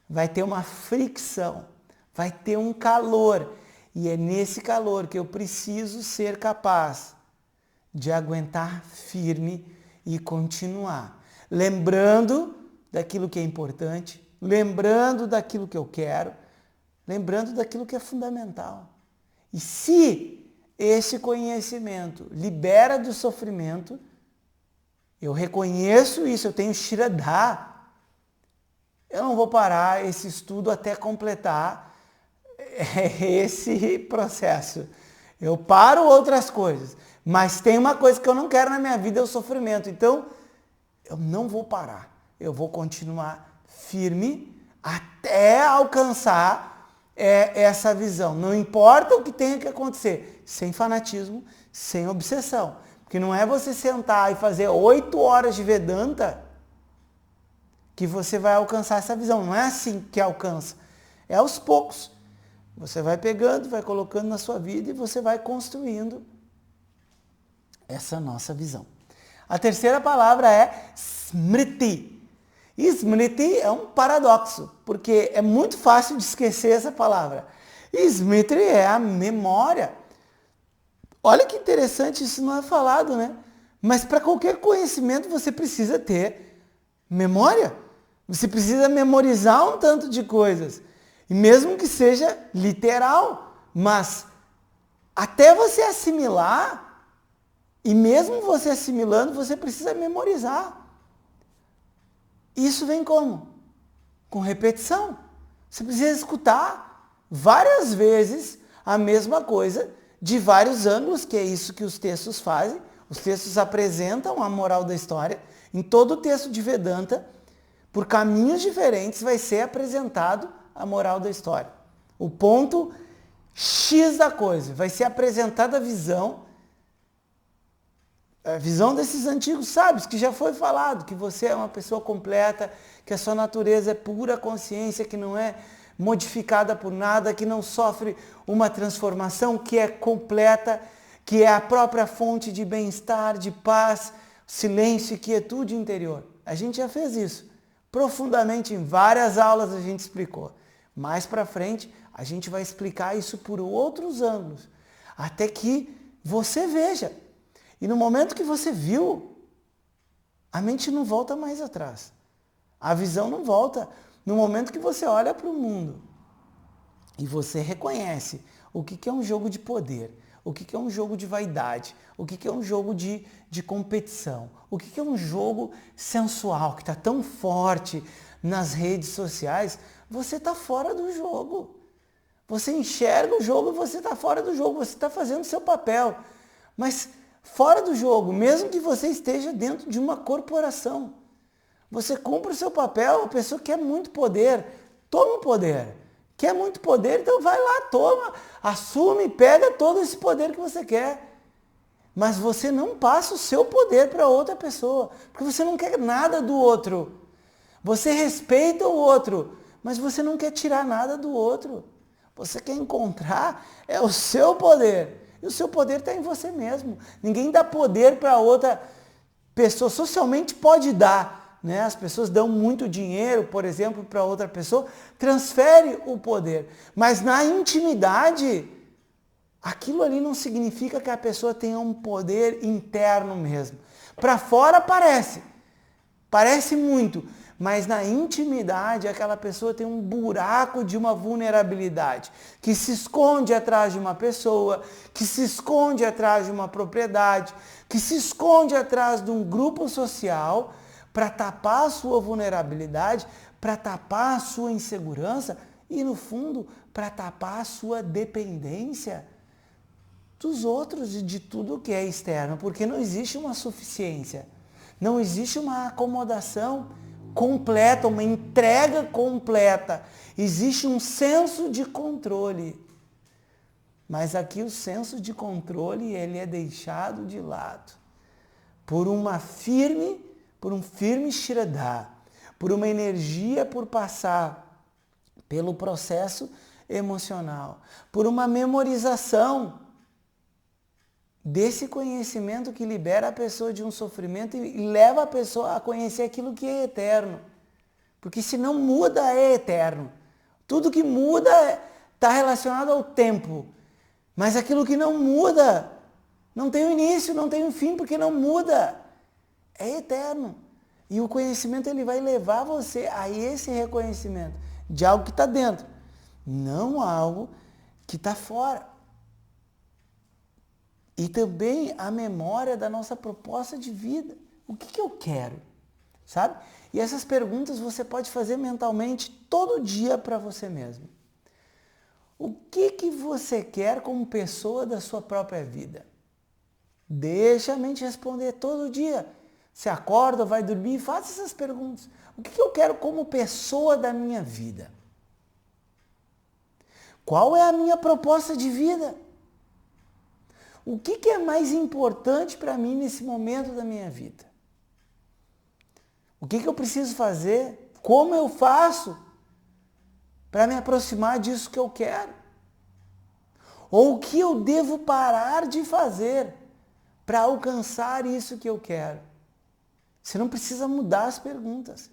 vai ter uma fricção, vai ter um calor. E é nesse calor que eu preciso ser capaz de aguentar firme e continuar. Lembrando daquilo que é importante, lembrando daquilo que eu quero, lembrando daquilo que é fundamental. E se esse conhecimento libera do sofrimento, eu reconheço isso, eu tenho Shraddha, eu não vou parar esse estudo até completar esse processo. Eu paro outras coisas, mas tem uma coisa que eu não quero na minha vida, é o sofrimento. Então, eu não vou parar. Eu vou continuar firme até alcançar essa visão. Não importa o que tenha que acontecer, sem fanatismo, sem obsessão. Porque não é você sentar e fazer 8 horas de Vedanta que você vai alcançar essa visão. Não é assim que alcança. É aos poucos. Você vai pegando, vai colocando na sua vida e você vai construindo essa nossa visão. A terceira palavra é Smriti. E Smriti é um paradoxo, porque é muito fácil de esquecer essa palavra. E Smriti é a memória. Olha que interessante, isso não é falado, né? Mas para qualquer conhecimento você precisa ter memória. Você precisa memorizar um tanto de coisas. E mesmo que seja literal, mas até você assimilar, e mesmo você assimilando, você precisa memorizar. Isso vem como? Com repetição. Você precisa escutar várias vezes a mesma coisa, de vários ângulos, que é isso que os textos fazem. Os textos apresentam a moral da história. Em todo o texto de Vedanta, por caminhos diferentes, vai ser apresentado a moral da história. O ponto X da coisa. Vai ser apresentada a visão desses antigos sábios, que já foi falado, que você é uma pessoa completa, que a sua natureza é pura consciência, que não é modificada por nada, que não sofre uma transformação, que é completa, que é a própria fonte de bem-estar, de paz, silêncio e quietude interior. A gente já fez isso. Profundamente, em várias aulas a gente explicou. Mais para frente, a gente vai explicar isso por outros ângulos, até que você veja. E no momento que você viu, a mente não volta mais atrás. A visão não volta. No momento que você olha para o mundo e você reconhece o que é um jogo de poder, o que é um jogo de vaidade, o que é um jogo de competição, o que é um jogo sensual que está tão forte nas redes sociais, você está fora do jogo. Você enxerga o jogo e você está fora do jogo, você está fazendo o seu papel. Mas fora do jogo, mesmo que você esteja dentro de uma corporação, você cumpre o seu papel. A pessoa quer muito poder, toma o poder. Quer muito poder, então vai lá, toma, assume, pega todo esse poder que você quer. Mas você não passa o seu poder para outra pessoa, porque você não quer nada do outro. Você respeita o outro, mas você não quer tirar nada do outro. Você quer encontrar o seu poder. E o seu poder está em você mesmo. Ninguém dá poder para outra pessoa. Socialmente pode dar, né? As pessoas dão muito dinheiro, por exemplo, para outra pessoa, transfere o poder. Mas na intimidade, aquilo ali não significa que a pessoa tenha um poder interno mesmo. Para fora parece muito, mas na intimidade aquela pessoa tem um buraco de uma vulnerabilidade, que se esconde atrás de uma pessoa, que se esconde atrás de uma propriedade, que se esconde atrás de um grupo social para tapar a sua vulnerabilidade, para tapar a sua insegurança e, no fundo, para tapar a sua dependência dos outros e de tudo que é externo, porque não existe uma suficiência, não existe uma acomodação completa, uma entrega completa. Existe um senso de controle. Mas aqui o senso de controle, ele é deixado de lado por um firme Shraddha, por uma energia por passar pelo processo emocional, por uma memorização desse conhecimento que libera a pessoa de um sofrimento e leva a pessoa a conhecer aquilo que é eterno. Porque se não muda, é eterno. Tudo que muda está relacionado ao tempo. Mas aquilo que não muda, não tem um início, não tem um fim, porque não muda. É eterno. E o conhecimento ele vai levar você a esse reconhecimento de algo que está dentro, não algo que está fora. E também a memória da nossa proposta de vida. O que eu quero? Sabe? E essas perguntas você pode fazer mentalmente todo dia para você mesmo. O que você quer como pessoa da sua própria vida? Deixa a mente responder todo dia. Você acorda, vai dormir e faz essas perguntas. O que eu quero como pessoa da minha vida? Qual é a minha proposta de vida? O que é mais importante para mim nesse momento da minha vida? O que eu preciso fazer? Como eu faço para me aproximar disso que eu quero? Ou o que eu devo parar de fazer para alcançar isso que eu quero? Você não precisa mudar as perguntas.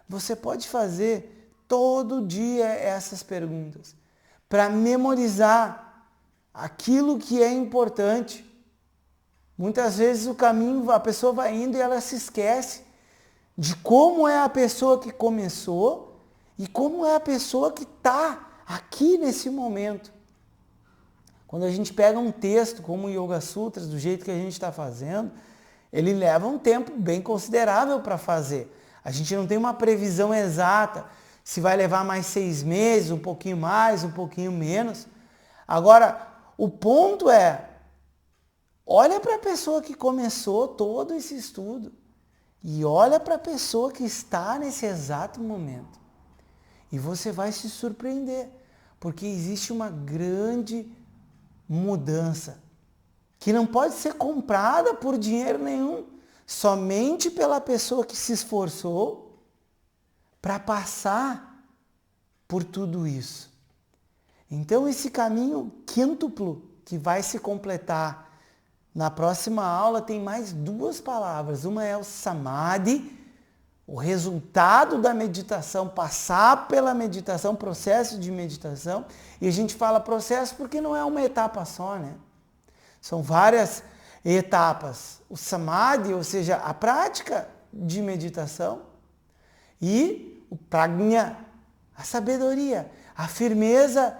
Você pode fazer todo dia essas perguntas para memorizar aquilo que é importante. Muitas vezes o caminho, a pessoa vai indo e ela se esquece de como é a pessoa que começou e como é a pessoa que está aqui nesse momento. Quando a gente pega um texto como o Yoga Sutras, do jeito que a gente está fazendo, ele leva um tempo bem considerável para fazer. A gente não tem uma previsão exata se vai levar mais 6 meses, um pouquinho mais, um pouquinho menos. Agora, o ponto é, olha para a pessoa que começou todo esse estudo e olha para a pessoa que está nesse exato momento. E você vai se surpreender, porque existe uma grande mudança que não pode ser comprada por dinheiro nenhum, somente pela pessoa que se esforçou para passar por tudo isso. Então esse caminho quíntuplo que vai se completar na próxima aula tem mais 2 palavras. Uma é o Samadhi, o resultado da meditação, passar pela meditação, processo de meditação. E a gente fala processo porque não é uma etapa só, né? São várias etapas. O Samadhi, ou seja, a prática de meditação, e o Prajna, a sabedoria, a firmeza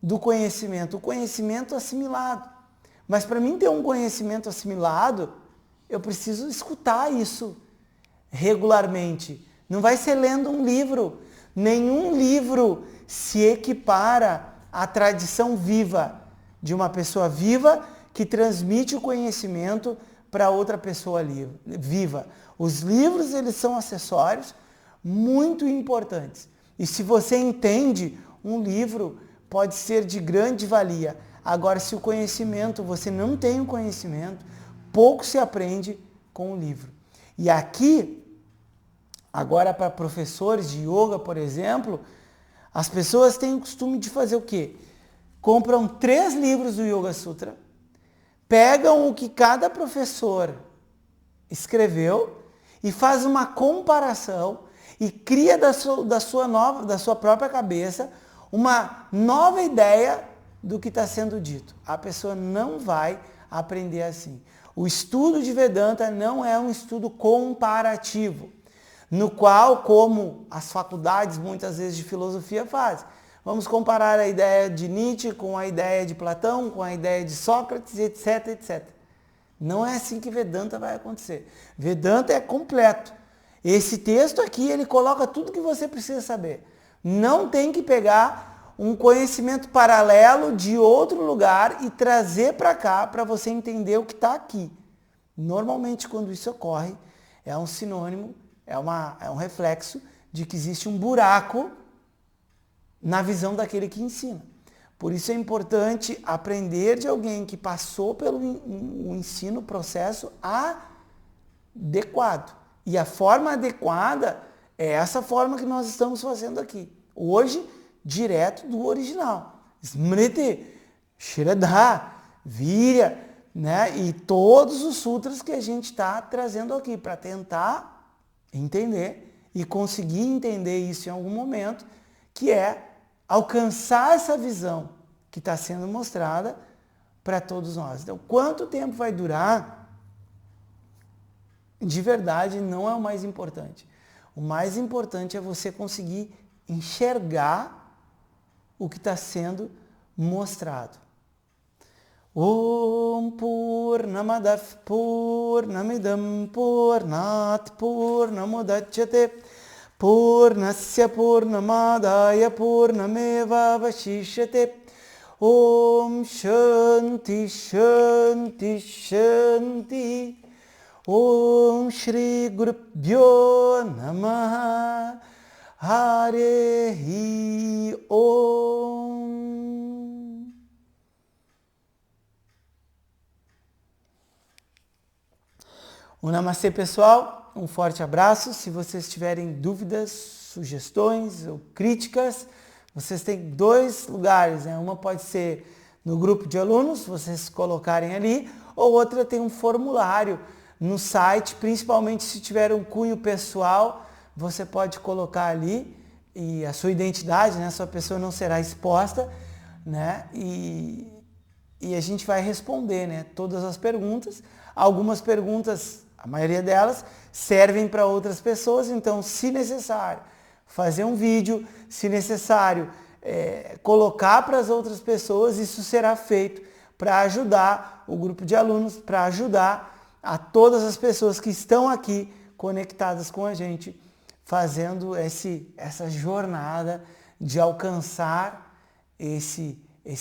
do conhecimento, o conhecimento assimilado. Mas para mim ter um conhecimento assimilado, eu preciso escutar isso regularmente. Não vai ser lendo um livro. Nenhum livro se equipara à tradição viva de uma pessoa viva que transmite o conhecimento para outra pessoa viva. Os livros, eles são acessórios muito importantes. E se você entende, um livro pode ser de grande valia. Agora, se o conhecimento, você não tem o conhecimento, pouco se aprende com o livro. E aqui, agora para professores de yoga, por exemplo, as pessoas têm o costume de fazer o quê? Compram 3 livros do Yoga Sutra pegam o que cada professor escreveu e faz uma comparação e cria da sua própria cabeça uma nova ideia do que está sendo dito. A pessoa não vai aprender assim. O estudo de Vedanta não é um estudo comparativo, no qual, como as faculdades muitas vezes de filosofia fazem, vamos comparar a ideia de Nietzsche com a ideia de Platão, com a ideia de Sócrates, etc, etc. Não é assim que Vedanta vai acontecer. Vedanta é completo. Esse texto aqui, ele coloca tudo que você precisa saber. Não tem que pegar um conhecimento paralelo de outro lugar e trazer para cá para você entender o que está aqui. Normalmente, quando isso ocorre, é um sinônimo, é um reflexo de que existe um buraco na visão daquele que ensina. Por isso é importante aprender de alguém que passou pelo ensino, processo adequado. E a forma adequada é essa forma que nós estamos fazendo aqui. Hoje, direto do original. Smriti, Shraddha, Virya, né? E todos os sutras que a gente está trazendo aqui para tentar entender e conseguir entender isso em algum momento, que é alcançar essa visão que está sendo mostrada para todos nós. Então, quanto tempo vai durar, de verdade, não é o mais importante. O mais importante é você conseguir enxergar o que está sendo mostrado. Om Purnamadav Purnamidam Purnat Purnamudachyate Purnasya Purnamadaya Purnameva Vashishyate Om Shanti Shanti Shanti Om Shri Gurubhyo Namaha Harehi Om. Um namastê, pessoal. Um forte abraço. Se vocês tiverem dúvidas, sugestões ou críticas, vocês têm 2 lugares, né? Uma pode ser no grupo de alunos, vocês colocarem ali, ou outra tem um formulário no site, principalmente se tiver um cunho pessoal, você pode colocar ali e a sua identidade, né? A sua pessoa não será exposta, né? E a gente vai responder, né? Todas as perguntas. Algumas perguntas, a maioria delas, servem para outras pessoas, então, se necessário, fazer um vídeo, se necessário, colocar para as outras pessoas, isso será feito para ajudar o grupo de alunos, para ajudar a todas as pessoas que estão aqui conectadas com a gente, fazendo essa jornada de alcançar esse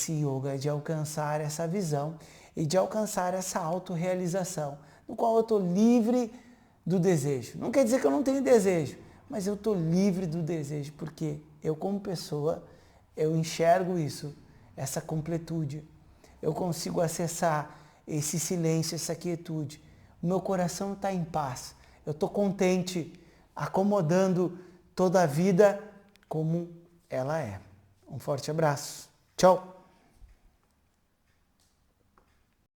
yoga, de alcançar essa visão e de alcançar essa autorrealização, no qual eu estou livre do desejo. Não quer dizer que eu não tenho desejo, mas eu estou livre do desejo, porque eu, como pessoa, eu enxergo isso, essa completude. Eu consigo acessar esse silêncio, essa quietude. O meu coração está em paz. Eu estou contente, acomodando toda a vida como ela é. Um forte abraço. Tchau!